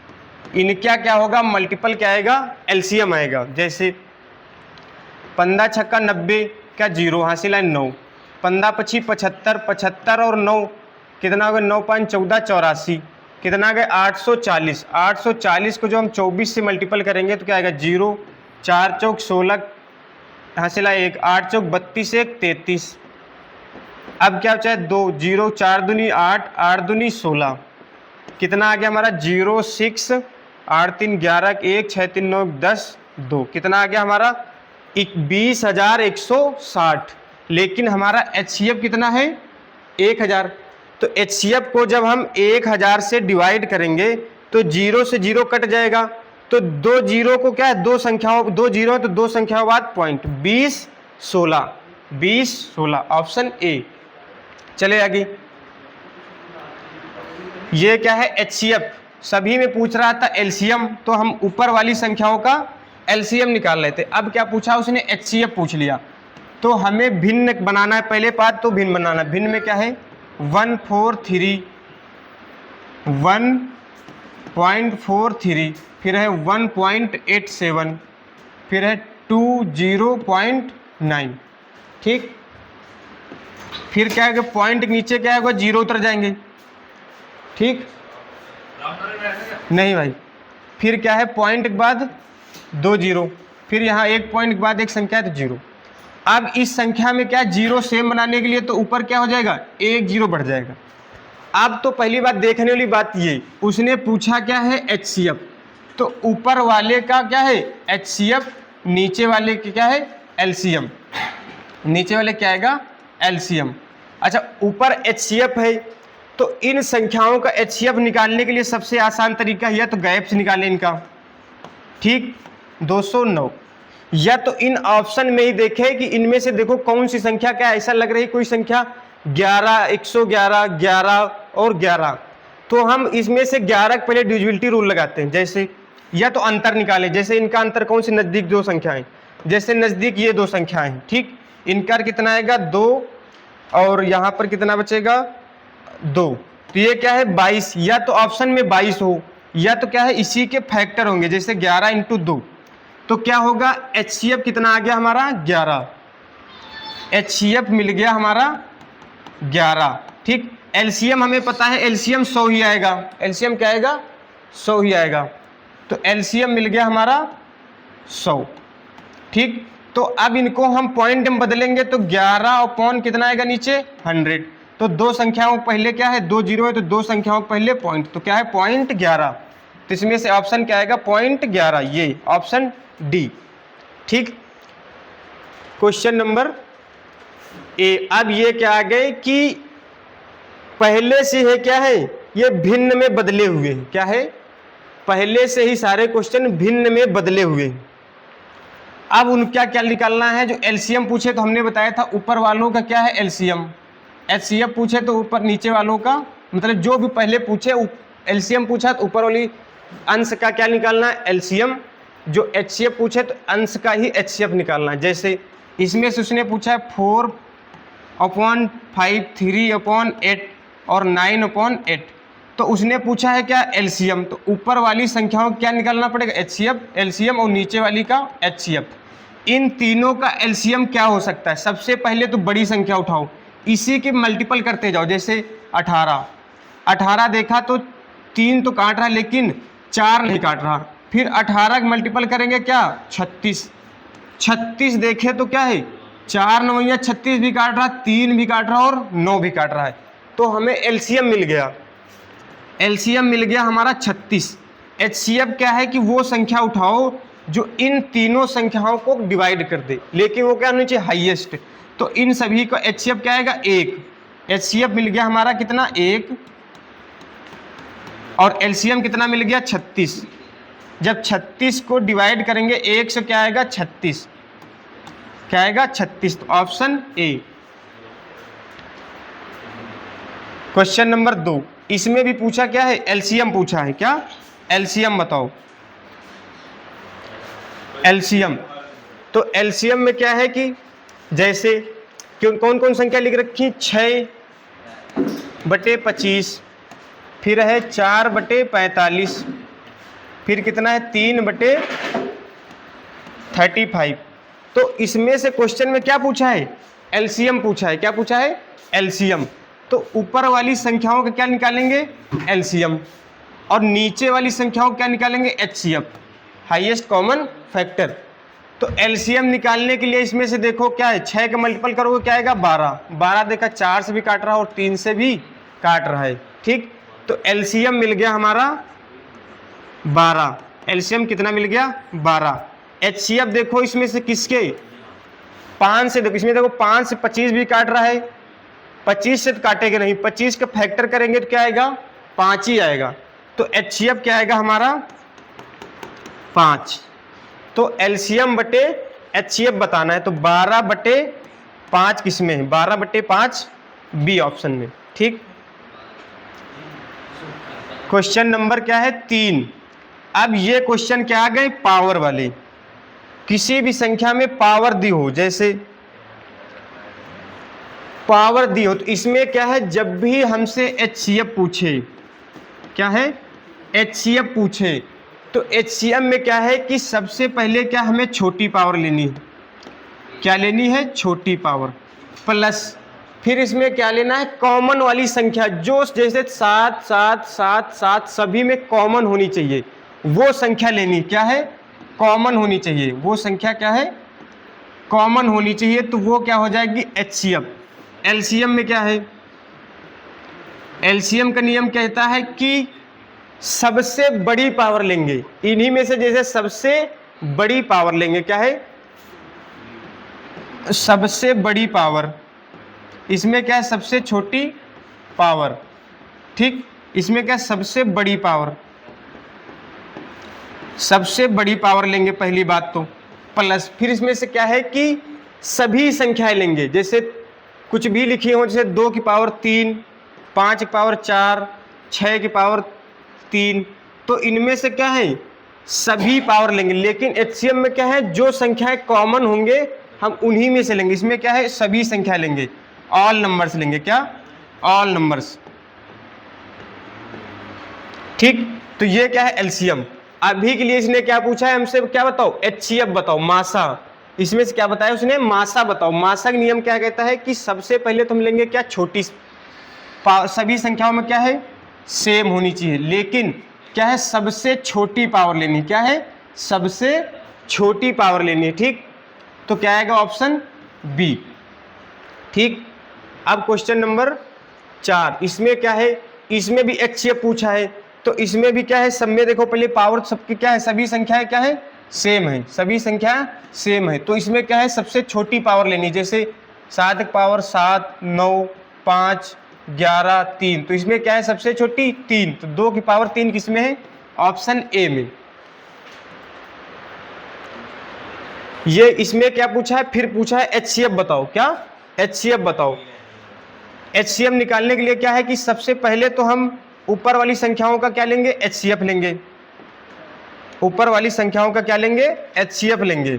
इनका क्या होगा मल्टीपल क्या आएगा एलसीएम आएगा। जैसे 15 छक्का 90, क्या 0 हासिल है 9, 15 पची 75, 75 और 9 कितना हो गया 9 5 14 84, कितना आ गया 840। 840 को जो हम 24 से मल्टीपल करेंगे तो क्या आएगा 0, 4 चौक 16 हासिल है 1, 8 चौक 32 1 33। अब क्या बचा है 2, 0 4 दूनी 8, 8 दूनी 16, कितना आ गया हमारा 0 6, 8 3 11 1 6 3 9 10 2, कितना आ गया हमारा 20,160। लेकिन हमारा HCF कितना है 1000। तो HCF को जब हम 1000 से डिवाइड करेंगे तो 0 से 0 कट जाएगा, तो 2 जीरो को क्या है 2 संख्याओं 2 जीरो तो 2 संख्याओं बाद पॉइंट 20 16 20 16 ऑप्शन ए। चले आगे, ये क्या है HCF। सभी में पूछ रहा था LCM, तो हम ऊपर वाली संख्याओं का LCM निकाल लेते। अब क्या पूछा उसने HCF पूछ लिया, तो हमें भिन्न बनाना है। पहले बात तो भिन्न बनाना है। भिन्न में क्या है 143 1.43, फिर है 1.87, फिर है 20.9, ठीक। फिर क्या है पॉइंट नीचे क्या होगा 0 उतर जाएंगे, ठीक नहीं भाई। फिर क्या है पॉइंट के बाद 2 जीरो, फिर यहाँ एक पॉइंट के बाद एक संख्या है तो 0। अब इस संख्या में क्या 0 सेम बनाने के लिए तो ऊपर क्या हो जाएगा 1 0 बढ़ जाएगा। अब तो पहली बात देखने वाली बात ये, उसने पूछा क्या है HCF, तो ऊपर वाले का क्या है HCF, नीचे वाले की क्या है LCM। नीचे वाले क्या आएगा LCM। अच्छा ऊपर HCF है, तो इन संख्याओं का HCF निकालने के लिए सबसे आसान तरीका है तो गैप से निकालें इनका, ठीक 209। या तो इन ऑप्शन में ही देखें कि इनमें से देखो कौन सी संख्या क्या ऐसा लग रही कोई संख्या 11 111 11 और 11, तो हम इसमें से 11 पहले डिविजिबिलिटी रूल लगाते हैं। जैसे या तो अंतर निकालें, जैसे इनका अंतर कौन सी नज़दीक 2 संख्याएं, जैसे नज़दीक ये 2 संख्याएं हैं, ठीक। इनका कितना आएगा 2 और यहाँ पर कितना बचेगा 2, तो ये क्या है 22। या तो ऑप्शन में 22 हो, या तो क्या है इसी के फैक्टर होंगे, जैसे 11 × 2, तो क्या होगा HCF कितना आ गया हमारा 11, HCF मिल गया हमारा 11, ठीक। LCM हमें पता है LCM 100 ही आएगा, LCM क्या आएगा 100 ही आएगा, तो LCM मिल गया हमारा 100, ठीक। तो अब इनको हम पॉइंट में बदलेंगे तो 11 और पॉइंट कितना आएगा नीचे 100, तो 2 संख्याओं पहले क्या है 2 जीरो है, तो 2 संख्याओं पहले पॉइंट, तो क्या है पॉइंट 11, तो इसमें से ऑप्शन क्या आएगा पॉइंट 11, ये ऑप्शन डी, ठीक। Question number A. अब ये क्या आ गए कि पहले से है क्या है ये भिन्न में बदले हुए हैं, क्या है पहले से ही सारे क्वेश्चन भिन्न में बदले हुए हैं। अब उनका क्या निकालना है, जो LCM पूछे तो हमने बताया था ऊपर वालों का क्या है LCM, HCF पूछे तो ऊपर नीचे वालों का, मतलब जो भी पहले पूछे LCM पूछा तो ऊपर वाली अंश का क्या निकालना है LCM, जो HCF पूछे तो अंश का ही HCF निकालना है। जैसे इसमें से उसने पूछा है 4/5 3/8 और 9/8, तो उसने पूछा है क्या LCM, तो ऊपर वाली संख्याओं क्या निकालना पड़ेगा HCF LCM और नीचे वाली का HCF। इन तीनों का LCM क्या हो सकता है, सबसे पहले तो बड़ी संख्या उठाओ, इसी के मल्टीपल करते जाओ। जैसे 18 देखा तो 3 तो काट रहा है लेकिन 4 नहीं काट रहा, फिर 18 का मल्टीपल करेंगे क्या 36 देखे तो क्या है 4 9 36 भी काट रहा, 3 भी काट रहा और 9 भी काट रहा है, तो हमें LCM मिल गया, LCM मिल गया हमारा 36। HCF क्या है कि वो संख्या उठाओ जो इन तीनों संख्याओं को डिवाइड कर दे, लेकिन वो क्या होना चाहिए हाईएस्ट, तो इन सभी का HCF क्या आएगा 1, HCF मिल गया हमारा कितना 1 और LCM कितना मिल गया 36। जब 36 को डिवाइड करेंगे 1 से क्या आएगा 36, क्या आएगा 36, तो ऑप्शन ए। क्वेश्चन नंबर 2, इसमें भी पूछा क्या है LCM पूछा है, क्या LCM बताओ LCM। तो LCM में क्या है कि जैसे कौन कौन संख्या लिख रखी 6/25, फिर है 4/45, फिर कितना है 3/35, तो इसमें से क्वेश्चन में क्या पूछा है, एलसीएम पूछा है। क्या पूछा है, एलसीएम। तो ऊपर वाली संख्याओं का क्या निकालेंगे, एलसीएम, और नीचे वाली संख्याओं का क्या निकालेंगे, एचसीएफ, हाईएस्ट कॉमन फैक्टर। तो एलसीएम निकालने के लिए इसमें से देखो क्या है, 6 का मल्टीपल करोगे क्या आएगा, 12। 12 देखा 4 से भी काट रहा है और 3 से भी काट रहा है, ठीक। तो एलसीएम मिल गया हमारा 12। एलसीएम कितना मिल गया, 12। एचसीएफ देखो इसमें से किसके, 5 से, देखो इसमें देखो 5 से 25 भी काट रहा है, 25 से तो काटेगा नहीं, 25 का फैक्टर करेंगे तो क्या आएगा, 5 ही आएगा। तो एचसीएफ क्या आएगा हमारा, 5। तो एलसीएम बटे एचसीएफ बताना है, तो 12/5 किस में है, 12/5 बी ऑप्शन में, ठीक। क्वेश्चन नंबर क्या है, 3। अब ये क्वेश्चन क्या आ गए, पावर वाले। किसी भी संख्या में पावर दी हो, जैसे पावर दी हो, तो इसमें क्या है, जब भी हमसे एचसीएफ पूछे, क्या है, एचसीएफ पूछे, तो एचसीएफ में क्या है कि सबसे पहले क्या हमें छोटी पावर लेनी है, क्या लेनी है, छोटी पावर, प्लस फिर इसमें क्या लेना है, कॉमन वाली संख्या, जो जैसे 7 7 7 7 सभी में कॉमन होनी चाहिए, वो संख्या लेनी, क्या है, कॉमन होनी चाहिए, वो संख्या क्या है, कॉमन होनी चाहिए। तो वो क्या हो जाएगी, एचसीएफ। एलसीएम में क्या है, एलसीएम का नियम कहता है कि सबसे बड़ी पावर लेंगे, इन्हीं में से जैसे सबसे बड़ी पावर लेंगे, क्या है, सबसे बड़ी पावर। इसमें क्या है, सबसे छोटी पावर, ठीक। इसमें क्या है, सबसे बड़ी पावर, सबसे बड़ी पावर लेंगे पहली बात तो, प्लस फिर इसमें से क्या है कि सभी संख्याएं लेंगे, जैसे कुछ भी लिखी हो, जैसे 2 की पावर 3, 5 की पावर 4, 6 की पावर 3, तो इनमें से क्या है, सभी पावर लेंगे। लेकिन एचसीएम में क्या है, जो संख्याएं कॉमन होंगे हम उन्हीं में से लेंगे। इसमें क्या है, सभी संख्या लेंगे, ऑल नंबर्स लेंगे, क्या, ऑल नंबर्स, ठीक। तो ये क्या है, एलसीएम। अभी के लिए इसने क्या पूछा है हमसे, क्या बताओ, एचसीएफ बताओ, मासा। इसमें से क्या बताया उसने, मासा बताओ। मासा का नियम क्या कहता है कि सबसे पहले तो हम लेंगे क्या, छोटी, सभी संख्याओं में क्या है, सेम होनी चाहिए, लेकिन क्या है, सबसे छोटी पावर लेनी, क्या है, सबसे छोटी पावर लेनी है, ठीक। तो क्या आएगा, ऑप्शन बी, ठीक। अब क्वेश्चन नंबर 4, इसमें क्या है, इसमें भी एचसीएफ पूछा है, तो इसमें भी क्या है, सब में देखो पहले पावर सबकी क्या है, सभी संख्याएं क्या है, सेम है, सभी संख्या सेम है। तो इसमें क्या है, सबसे छोटी पावर लेनी, जैसे 7 की पावर 7, 9, 5, 11, 3, तो इसमें क्या है, सबसे छोटी 3, तो 2 की पावर 3 किसमें है, ऑप्शन ए में। ये इसमें क्या पूछा है, फिर पूछा है एचसीएफ बताओ, क्या, एचसीएफ बताओ। एचसीएफ निकालने के लिए क्या है कि सबसे पहले तो हम ऊपर वाली संख्याओं का क्या लेंगे, एचसीएफ लेंगे, ऊपर वाली संख्याओं का क्या लेंगे, एचसीएफ लेंगे,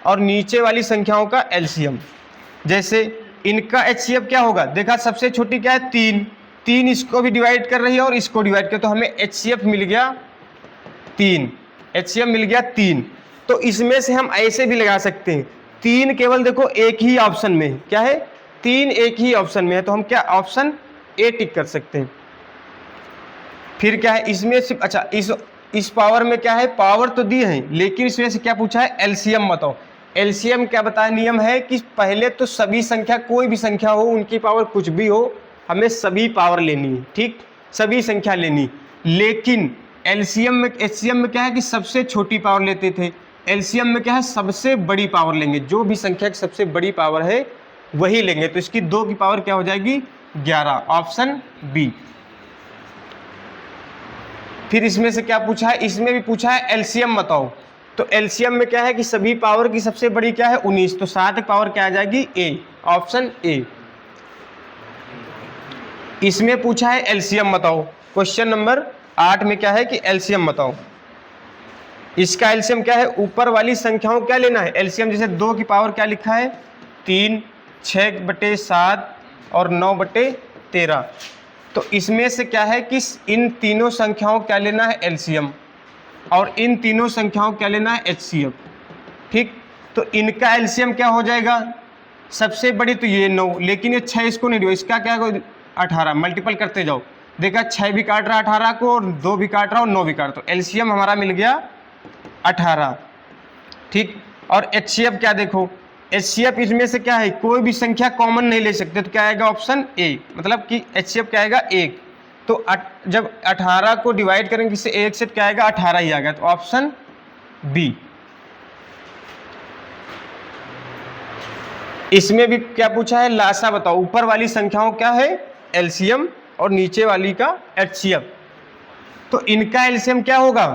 और नीचे वाली संख्याओं का एलसीएम। जैसे इनका एचसीएफ क्या होगा, देखा सबसे छोटी क्या है, 3, 3 इसको भी डिवाइड कर रही है और इसको डिवाइड कर, तो हमें एचसीएफ मिल गया 3, एचसीएफ मिल गया 3। तो इसमें से हम ऐसे भी लगा सकते हैं, 3 केवल देखो एक ही ऑप्शन में है, क्या है, 3 एक ही ऑप्शन में है, तो हम क्या ऑप्शन ए टिक कर सकते हैं। फिर क्या है, इसमें सिर्फ, अच्छा इस पावर में क्या है, पावर तो दी है, लेकिन इसमें से क्या पूछा है, एलसीएम बताओ। एलसीएम क्या बताया, नियम है कि पहले तो सभी संख्या, कोई भी संख्या हो, उनकी पावर कुछ भी हो, हमें सभी पावर लेनी है, ठीक, सभी संख्या लेनी। लेकिन एलसीएम में, एचसीएम में क्या है कि सबसे छोटी पावर लेते थे, एलसीएम में क्या है, सबसे बड़ी पावर लेंगे, जो भी संख्या की सबसे बड़ी पावर है वही लेंगे। तो इसकी 2 की पावर क्या हो जाएगी, 11, ऑप्शन बी। फिर इसमें से क्या पूछा है, इसमें भी पूछा है एलसीएम बताओ। तो एलसीएम में क्या है कि सभी पावर की सबसे बड़ी क्या है, 19, तो 7 की पावर क्या आ जाएगी, ए, ऑप्शन ए। इसमें पूछा है एलसीएम बताओ। क्वेश्चन नंबर 8 में क्या है कि एलसीएम बताओ। इसका एलसीएम क्या है, ऊपर वाली संख्याओं क्या लेना है, एलसीएम। जैसे 2 की पावर क्या लिखा है, 3, 6/7 और 9/13। तो इसमें से क्या है कि इन तीनों संख्याओं क्या लेना है, एलसीएम, और इन तीनों संख्याओं क्या लेना है, एचसीएफ, ठीक। तो इनका एलसीएम क्या हो जाएगा, सबसे बड़ी तो ये 9, लेकिन ये 6 इसको नहीं दिया, इसका क्या होगा 18, मल्टीपल करते जाओ, देखा 6 भी काट रहा 18 को, और 2 भी काट रहा और 9 भी काट रहा, तो एलसीएम हमारा मिल गया 18। ठीक, और एचसीएफ क्या देखो, एचसीएफ इसमें से क्या है, कोई भी संख्या कॉमन नहीं ले सकते, तो क्या आएगा ऑप्शन ए, मतलब कि एचसीएफ क्या आएगा 1। तो जब 18 को डिवाइड करेंगे किससे, 1 से, क्या आएगा 18 ही आ गया, तो ऑप्शन बी। इसमें भी क्या पूछा है, लासा बताओ, ऊपर वाली संख्याओं क्या है एलसीएम और नीचे वाली का एचसीएफ। तो इनका एलसीएम क्या होगा,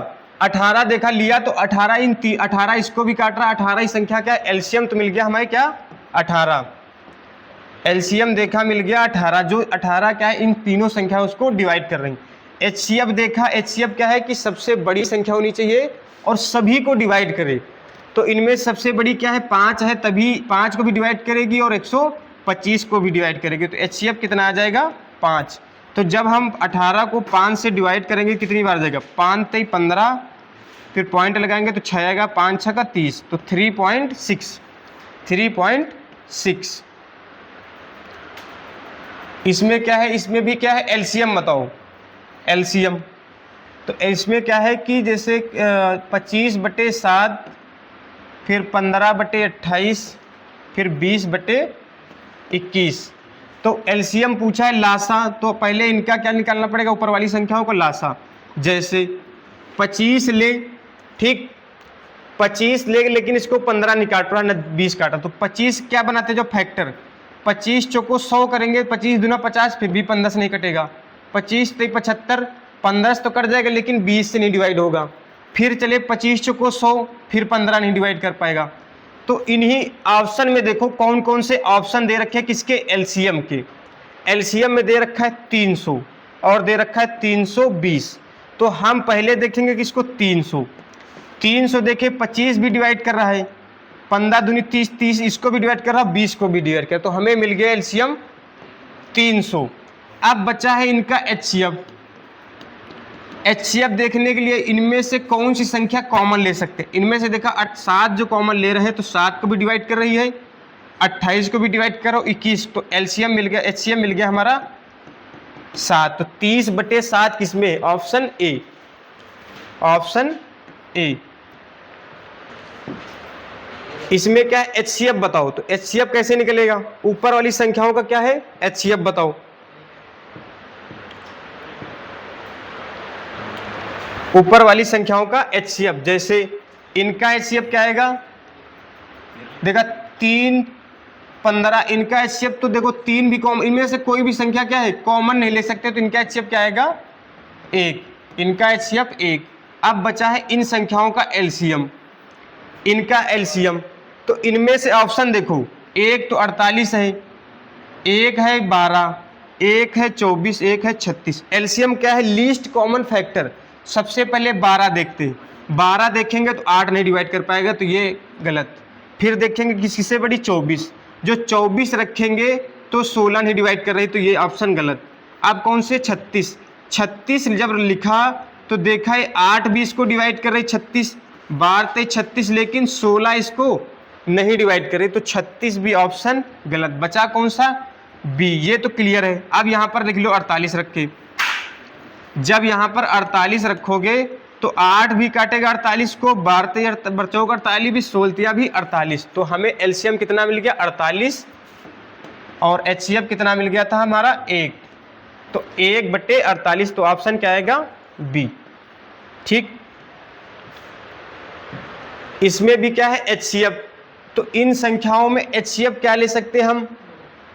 18 देखा लिया तो 18 इन 18 इसको भी काट रहा, 18 ही संख्या क्या एलसीएम, तो मिल गया हमें क्या 18, एलसीएम देखा मिल गया 18, जो 18 क्या है इन तीनों संख्या उसको डिवाइड कर रही। एचसीएफ देखा, एचसीएफ क्या है कि सबसे बड़ी संख्या होनी चाहिए और सभी को डिवाइड करे, तो इनमें सबसे बड़ी क्या है 5 है, तभी 5 को भी डिवाइड करेगी और 125 को भी डिवाइड करेगी, तो एचसीएफ कितना आ जाएगा 5। तो जब हम 18 को 5 से डिवाइड करेंगे कितनी बार जाएगा, 5 3 15, फिर पॉइंट लगाएंगे तो 6 आएगा, 5 6 का 30, तो 3.6। इसमें क्या है, इसमें भी क्या है एलसीएम बताओ, एलसीएम तो इसमें क्या है कि जैसे 25/7, फिर 15/28, फिर 20/21, तो एलसीएम पूछा है लासा, तो पहले इनका क्या निकालना पड़ेगा, ऊपर वाली संख्याओं का लासा। जैसे 25 ले, ठीक 25 ले, लेकिन इसको 15 नहीं काट रहा न 20 काटा, तो 25 क्या बनाते जो फैक्टर, 25 चौको 100 करेंगे, 25 दूना 50, फिर भी 15 से नहीं कटेगा, 25 3 75, 15 तो कट जाएगा लेकिन 20 से नहीं डिवाइड होगा, फिर चले 25 चौको 100, फिर 15 नहीं डिवाइड कर पाएगा। तो इन्हीं ऑप्शन में देखो कौन कौन से ऑप्शन दे रखे हैं किसके एलसीएम के, एलसीएम में दे रखा है 300 और दे रखा है 320, तो हम पहले देखेंगे किसको 300 देखे, 25 भी डिवाइड कर रहा है, 15 दूनी 30, 30 इसको भी डिवाइड कर रहा है, 20 को भी डिवाइड कर, तो हमें मिल गया एलसीएम 300। अब बचा है इनका एचसीएफ। एचसीएफ देखने के लिए इनमें से कौन सी संख्या कॉमन ले सकते हैं, इनमें से देखा 7 जो कॉमन ले रहे हैं, तो 7 को भी डिवाइड कर रही है, 28 को भी डिवाइड करो 21, तो एलसीएम मिल गया, एचसीएफ मिल गया हमारा 7, तो 30/7 किसमें, ऑप्शन ए, ऑप्शन ए। इसमें क्या है एचसीएफ बताओ, तो एचसीएफ कैसे निकलेगा, ऊपर वाली संख्याओं का क्या है एचसीएफ बताओ, ऊपर वाली संख्याओं का एचसीएफ। जैसे इनका एचसीएफ क्या आएगा, देखा 3 15, इनका एचसीएफ तो देखो 3 भी कॉमन, इनमें से कोई भी संख्या क्या है कॉमन नहीं ले सकते, तो इनका एचसीएफ क्या आएगा 1, इनका एचसीएफ 1। अब बचा है इन संख्याओं का एलसीएम, इनका एलसीएम, तो इनमें से ऑप्शन देखो, एक तो 48 है, एक है 12, एक है 24, एक है 36, एलसीएम क्या है लीस्ट कॉमन फैक्टर। सबसे पहले 12 देखते हैं, 12 देखेंगे तो 8 नहीं डिवाइड कर पाएगा, तो ये गलत। फिर देखेंगे किससे बड़ी 24, जो 24 रखेंगे तो 16 नहीं डिवाइड कर रही, तो ये ऑप्शन गलत। अब कौन से 36, 36 जब लिखा तो देखा है 8 भी इसको डिवाइड कर रही, 36 12 36, लेकिन 16 इसको नहीं डिवाइड करे, तो 36 भी ऑप्शन गलत। बचा कौन सा बी, ये तो क्लियर है। अब यहाँ पर लिख लो 48 रखे, जब यहाँ पर 48 रखोगे तो 8 भी काटेगा 48 को, 12 बचोगा 48 भी, 16 भी 48, तो हमें एलसीएम कितना मिल गया 48 और एचसीएफ कितना मिल गया था हमारा 1, तो 1/48, तो ऑप्शन क्या आएगा बी। ठीक, इसमें भी क्या है एचसीएफ, तो इन संख्याओं में एचसीएफ क्या ले सकते हैं हम,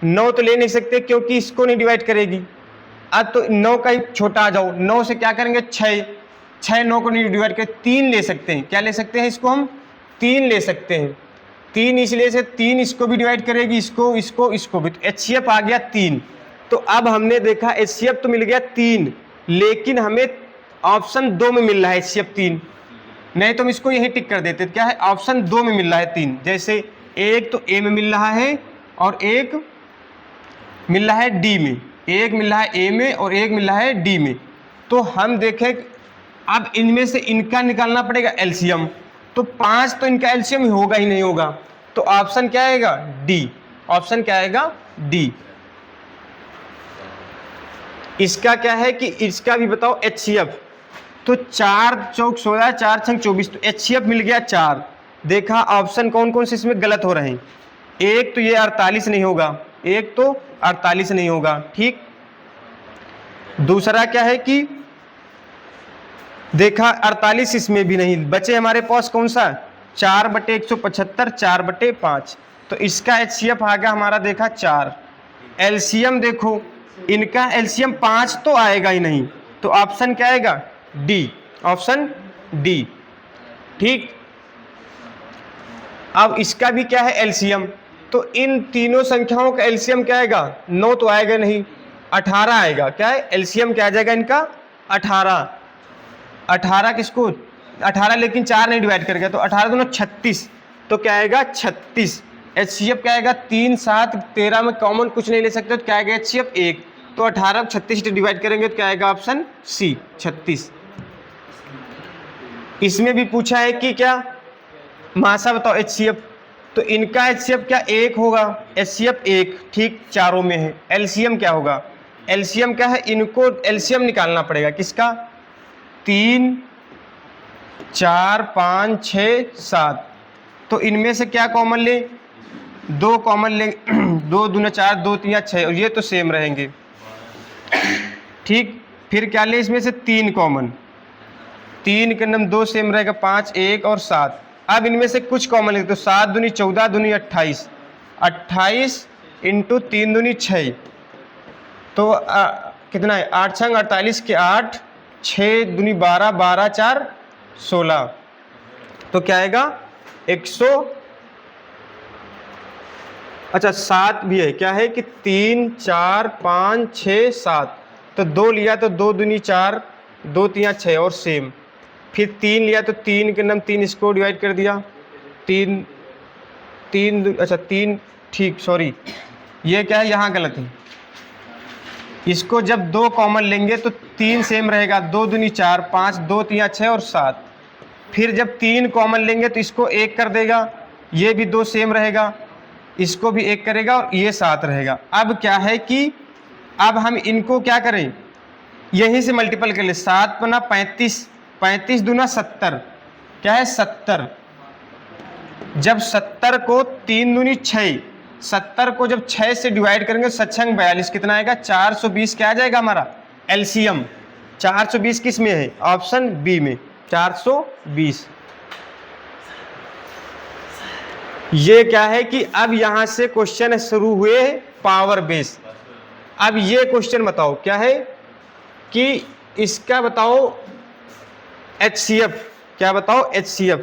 9 तो ले नहीं सकते क्योंकि इसको नहीं डिवाइड करेगी। अब तो 9 का ही छोटा आ जाओ, 9 से क्या करेंगे 6 9 को नहीं डिवाइड कर, 3 ले सकते हैं, क्या ले सकते हैं इसको हम 3 ले सकते हैं, 3 इसलिए से 3 इसको भी डिवाइड करेगी, इसको भी, तो एचसीएफ आ गया 3। तो अब हमने देखा एचसीएफ तो मिल गया 3, लेकिन हमें ऑप्शन 2 में मिल रहा है एचसीएफ 3, नहीं तो हम इसको यही टिक कर देते, क्या है ऑप्शन 2 में मिल रहा है 3। जैसे एक तो ए में मिल रहा है और एक मिल रहा है डी में, एक मिल रहा है ए में और एक मिल रहा है डी में, तो हम देखें अब इनमें से इनका निकालना पड़ेगा एलसीएम, तो 5 तो इनका एलसीएम होगा ही नहीं होगा, तो ऑप्शन क्या आएगा? डी। ऑप्शन क्या आएगा? डी। इसका क्या है कि इसका भी बताओ HCF, तो 4 चौक 16, 4 छंग 24, तो HCF मिल गया 4। देखा ऑप्शन कौन कौन से इसमें गलत हो रहे हैं। एक तो ये 48 नहीं होगा, एक तो 48 नहीं होगा, ठीक। दूसरा क्या है कि देखा 48 इसमें भी नहीं, बचे हमारे पास कौन सा? 4/175, 4/5, तो इसका HCF आ गया हमारा देखा 4। एलसीएम देखो, इनका एलसीएम 5 तो आएगा ही नहीं, तो ऑप्शन क्या आएगा? डी। ऑप्शन डी, ठीक। अब इसका भी क्या है? एलसीएम, तो इन तीनों संख्याओं का एलसीएम क्या आएगा? 9 तो आएगा नहीं, 18 आएगा। क्या है? एलसीएम क्या आ जाएगा इनका? 18। 18 किसको? 18, लेकिन 4 नहीं डिवाइड करेगा, तो 18 दूना 36, तो क्या आएगा? 36। HCF क्या आएगा? 3, 7, 13 में कॉमन कुछ नहीं ले सकते, तो क्या आएगा? HCF 1, तो 18 को 36 से डिवाइड करेंगे तो क्या आएगा? Option C, 36। इसमें भी पूछा है कि क्या मासा बताओ HCF, तो इनका HCF क्या 1 होगा? HCF 1, ठीक, चारों में है। LCM क्या होगा? LCM क्या है? इनको LCM निकालना पड़ेगा, किसका? 3, 4, 5, 6, 7, तो इनमें से क्या कॉमन ले? 2 कॉमन ले, 2 दूना 4, 2 3 6, और ये तो सेम रहेंगे, ठीक। फिर क्या ले? इसमें से 3 कॉमन, 3 के नम 2 सेम रहेगा, 5, 1 और 7। अब इनमें से कुछ कॉमन ले, तो 7 दूनी 14, दूनी 28, 28 इंटू 3 दूनी 6, तो कितना है? 8 छंग 48 के 8, 6 दूनी 12, 12 4 16, तो क्या आएगा? 100। अच्छा 7 भी है, क्या है कि 3, 4, 5, 6, 7, तो 2 लिया तो 2 दूनी 4, 2 3 6 और सेम। फिर 3 लिया तो 3 के नम 3 इसको डिवाइड कर दिया, 3 3, अच्छा 3, ठीक, सॉरी ये क्या है? यहाँ गलत है। इसको जब 2 कॉमन लेंगे तो 3 सेम रहेगा, 2 दूनी 4, 5, 2 3 6 और 7। फिर जब 3 कॉमन लेंगे तो इसको 1 कर देगा, ये भी 2 सेम रहेगा, इसको भी 1 करेगा और ये 7 रहेगा। अब क्या है कि अब हम इनको क्या करें? यहीं से मल्टीपल कर ले, 7 पना 35, 35 दूना 70, क्या है? 70। जब 70 को 3 दूनी 6, 70 को जब 6 से डिवाइड करेंगे, 7 छंग 42, कितना आएगा? 420। क्या आ जाएगा हमारा? एलसीएम 420 किस में है? ऑप्शन बी में, 420। ये क्या है कि अब यहां से क्वेश्चन शुरू हुए पावर बेस। अब ये क्वेश्चन बताओ क्या है कि इसका बताओ HCF, क्या बताओ? HCF,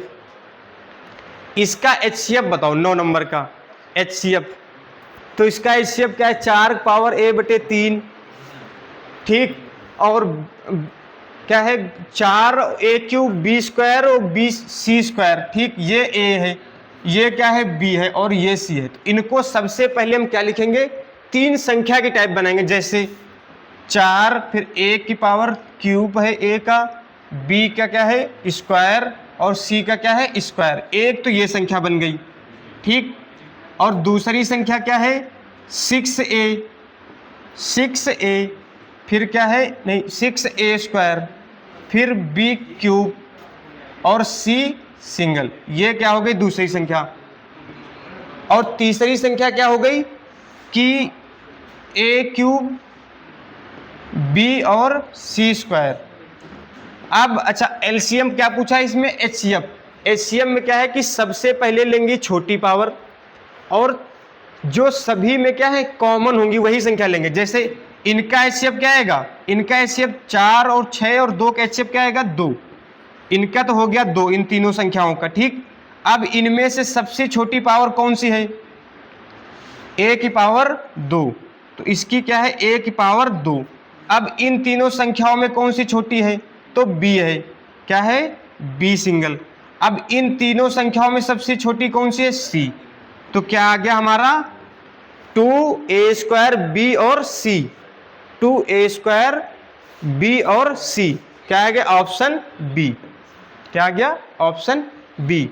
इसका HCF बताओ, 9 नंबर का HCF। तो इसका HCF क्या है? 4 पावर A/3, ठीक, और क्या है? 4A³ B² और BC², ठीक, ये A है, ये क्या है? B है, और ये C है। तो इनको सबसे पहले हम क्या लिखेंगे? 3 संख्या की टाइप बनाएंगे, जैसे 4, फिर A की पावर क्यूब है A का, B का क्या है? स्क्वायर, और C का क्या है? स्क्वायर। एक तो ये संख्या बन गई, ठीक, और दूसरी संख्या क्या है? 6A, 6A, फिर क्या है? नहीं, 6A², फिर B³ और C सिंगल। ये क्या हो गई? दूसरी संख्या। और तीसरी संख्या क्या हो गई कि A³ B और C²। अब अच्छा एलसीएम क्या पूछा है इसमें? HCF। HCF में क्या है कि सबसे पहले लेंगे छोटी पावर, और जो सभी में क्या है? कॉमन होंगी वही संख्या लेंगे। जैसे इनका HCF क्या आएगा? इनका HCF 4 और 6 और 2 का HCF क्या आएगा? 2। इनका तो हो गया 2 इन तीनों संख्याओं का, ठीक। अब इनमें से सबसे छोटी पावर कौन सी है? A की पावर 2, तो इसकी क्या है? A की पावर 2। अब इन तीनों संख्याओं में कौन सी छोटी है? तो B है, क्या है? B single. अब इन तीनों संख्याओं में सबसे छोटी कौन सी है? C। तो क्या आ गया हमारा? 2A² B और C, 2A² B और C, क्या आ गया? Option B। क्या आ गया? Option B.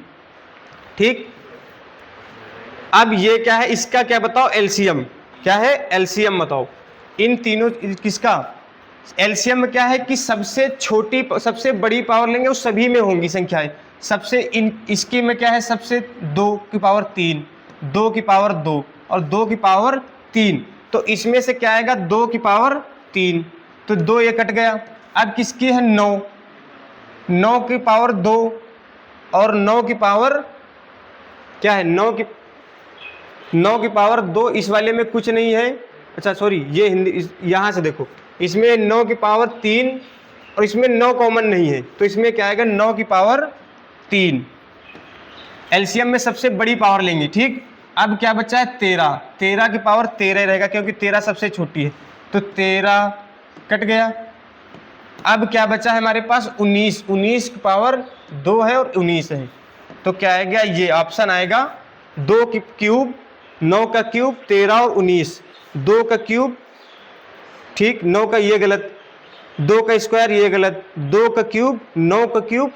ठीक, अब ये क्या है, इसका क्या बताओ, एलसीएम क्या है, एलसीएम बताओ इन तीनों, किसका एलसीएम में क्या है कि सबसे छोटी सबसे बड़ी पावर लेंगे, उस सभी में होंगी संख्याएं, सबसे इसकी में क्या है, सबसे 2 की पावर 3, 2 की पावर 2 और 2 की पावर 3, तो इसमें से क्या आएगा 2 की पावर 3, तो 2 ये कट गया। अब किसकी है 9, 9 की पावर 2 और 9 की पावर क्या है, 9 की पावर 2, इस वाले में कुछ नहीं है, अच्छा सॉरी ये हिंदी, यहाँ से देखो इसमें 9 की पावर 3 और इसमें 9 कॉमन नहीं है, तो इसमें क्या आएगा 9 की पावर 3। एलसीएम में सबसे बड़ी पावर लेंगे। ठीक, अब क्या बचा है 13, 13 की पावर 13 रहेगा क्योंकि 13 सबसे छोटी है, तो 13 कट गया। अब क्या बचा है हमारे पास 19, 19 की पावर 2 है और 19 है, तो क्या आएगा, ये ऑप्शन आएगा 2 की क्यूब, 9 का क्यूब 13 और 19, 2 का क्यूब, ठीक 9 का ये गलत, 2 का स्क्वायर ये गलत, 2 का क्यूब 9 का क्यूब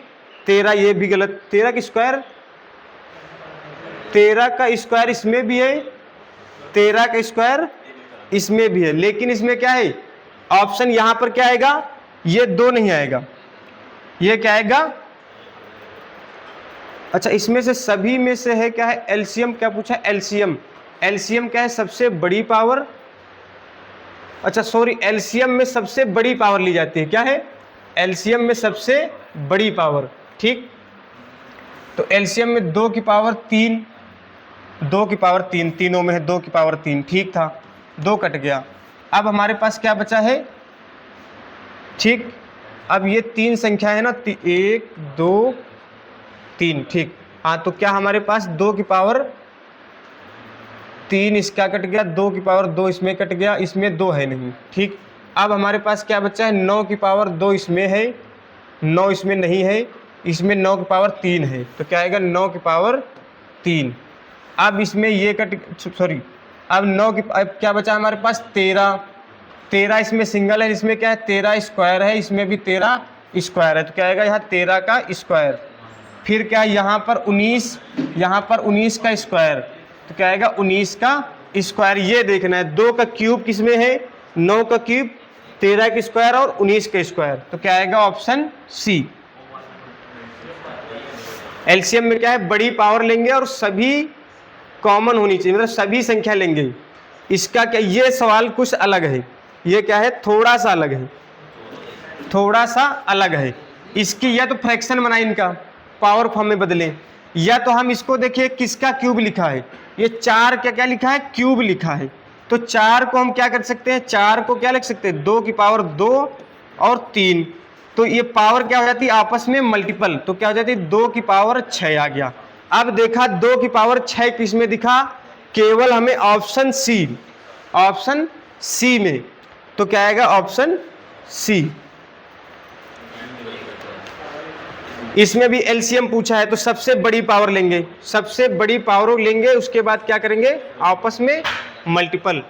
13 ये भी गलत, 13 का स्क्वायर, 13 का स्क्वायर इसमें भी है, 13 का स्क्वायर इसमें भी है, लेकिन इसमें क्या है ऑप्शन, यहाँ पर क्या आएगा, ये 2 नहीं आएगा, ये क्या आएगा, अच्छा इसमें से सभी में से है क्या है एलसीएम, क्या पूछा एलसीएम, एलसीएम क्या है सबसे बड़ी पावर, अच्छा सॉरी एलसीएम में सबसे बड़ी पावर ली जाती है, क्या है एलसीएम में सबसे बड़ी पावर। ठीक, तो एलसीएम में 2 की पावर 3, 2 की पावर 3, तीनों में है 2 की पावर 3, ठीक था, 2 कट गया। अब हमारे पास क्या बचा है, ठीक, अब ये 3 संख्या है ना, 1 2 3, ठीक, हाँ तो क्या हमारे पास 2 की पावर 3 इसका कट गया, 2 की पावर 2 इसमें कट गया, इसमें 2 है नहीं। ठीक, अब हमारे पास क्या बचा है 9 की पावर 2 इसमें है, 9 इसमें नहीं है, इसमें 9 की पावर 3 है, तो क्या आएगा 9 की पावर 3। अब इसमें ये कट, सॉरी अब 9 की, अब क्या बचा हमारे पास 13, 13 इसमें सिंगल है, इसमें क्या है 13 स्क्वायर है, इसमें भी 13 स्क्वायर है, तो क्या आएगा यहाँ 13 का स्क्वायर, फिर क्या यहाँ पर 19, यहाँ पर 19 का स्क्वायर, तो क्या आएगा 19 का स्क्वायर। ये देखना है 2 का क्यूब किस में है, 9 का क्यूब, 13 का स्क्वायर और 19 का स्क्वायर, तो क्या आएगा ऑप्शन सी। एलसीएम में क्या है बड़ी पावर लेंगे और सभी कॉमन होनी चाहिए, मतलब सभी संख्या लेंगे। इसका क्या, ये सवाल कुछ अलग है, ये क्या है थोड़ा सा अलग है, थोड़ा सा अलग है। इसकी या तो फ्रैक्शन बनाए, इनका पावर फॉर्म में बदलें, या तो हम इसको देखिए किसका क्यूब लिखा है, ये 4 क्या क्या लिखा है क्यूब लिखा है, तो 4 को हम क्या कर सकते हैं, 4 को क्या लिख सकते हैं 2 की पावर 2 और 3, तो ये पावर क्या हो जाती है आपस में मल्टीपल, तो क्या हो जाती है 2 की पावर 6 आ गया। अब देखा 2 की पावर 6 किस में दिखा, केवल हमें ऑप्शन सी, ऑप्शन सी में, तो क्या आएगा ऑप्शन सी। इसमें भी एलसीएम पूछा है, तो सबसे बड़ी पावर लेंगे, सबसे बड़ी पावर लेंगे, उसके बाद क्या करेंगे आपस में मल्टीपल,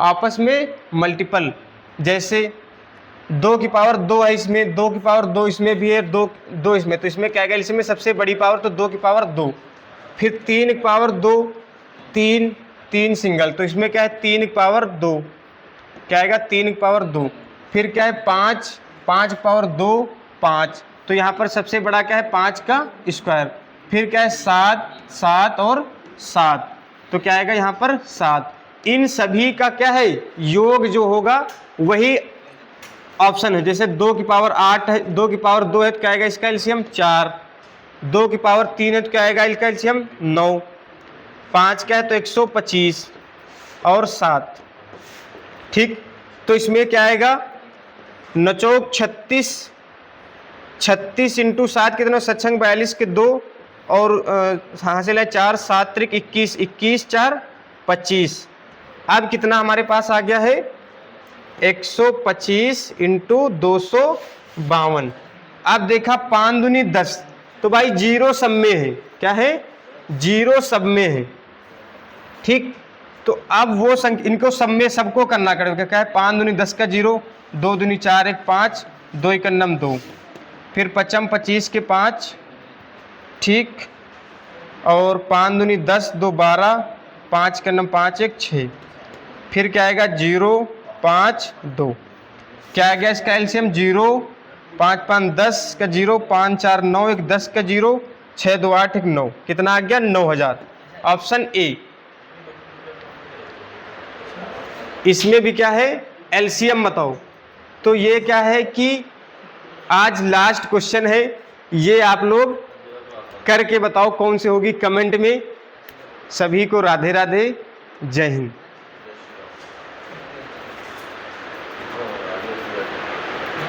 आपस में मल्टीपल, जैसे 2 की पावर 2 है इसमें, 2 की पावर 2 इसमें भी है, 2 इसमें, तो इसमें क्या आएगा, इसमें सबसे बड़ी पावर तो 2 की पावर 2, फिर 3 की पावर 2, 3 सिंगल, तो इसमें क्या है 3 की पावर 2, क्या आएगा 3 की पावर 2, फिर क्या है 5 की पावर 2 5, तो यहाँ पर सबसे बड़ा क्या है 5 का स्क्वायर, फिर क्या है 7 और 7, तो क्या आएगा यहाँ पर 7। इन सभी का क्या है योग जो होगा वही ऑप्शन है, जैसे 2 की पावर 8 है, 2 की पावर 2 है तो क्या आएगा इसका एलसीएम 4, 2 की पावर 3 है तो क्या आएगा इसका एलसीएम 9, 5 क्या है तो 125 और 7। ठीक, तो इसमें क्या आएगा नचोक 36 इंटू 7 कितना, सत्संग 42 के 2 और हासिल है 4, 7 त्रिक 21, 21 4 25। अब कितना हमारे पास आ गया है 125 इंटू 252। अब देखा 5 दूनी 10, तो भाई 0 सब में है, क्या है 0 सब में है। ठीक, तो अब वो इनको सब में सबको करना पड़ेगा, क्या है 5 दूनी 10 का 0, 2 दूनी 4 1 5, 2 1 9 2, फिर 5 25 के 5 ठीक। और 5 दूनी 10, 2 12, 5 का नम 5 1 6, फिर क्या आएगा 0 5 2, क्या आ गया इसका एलसीएम 0 5 5 10 का 0, 5 4 9 1 10 का 0, 6 2 8 1 9, कितना आ गया 9000। Option A. इसमें भी क्या है, एलसीएम बताओ। तो ये क्या है कि आज लास्ट क्वेश्चन है, ये आप लोग करके बताओ कौन से होगी कमेंट में। सभी को राधे राधे, जय हिंद।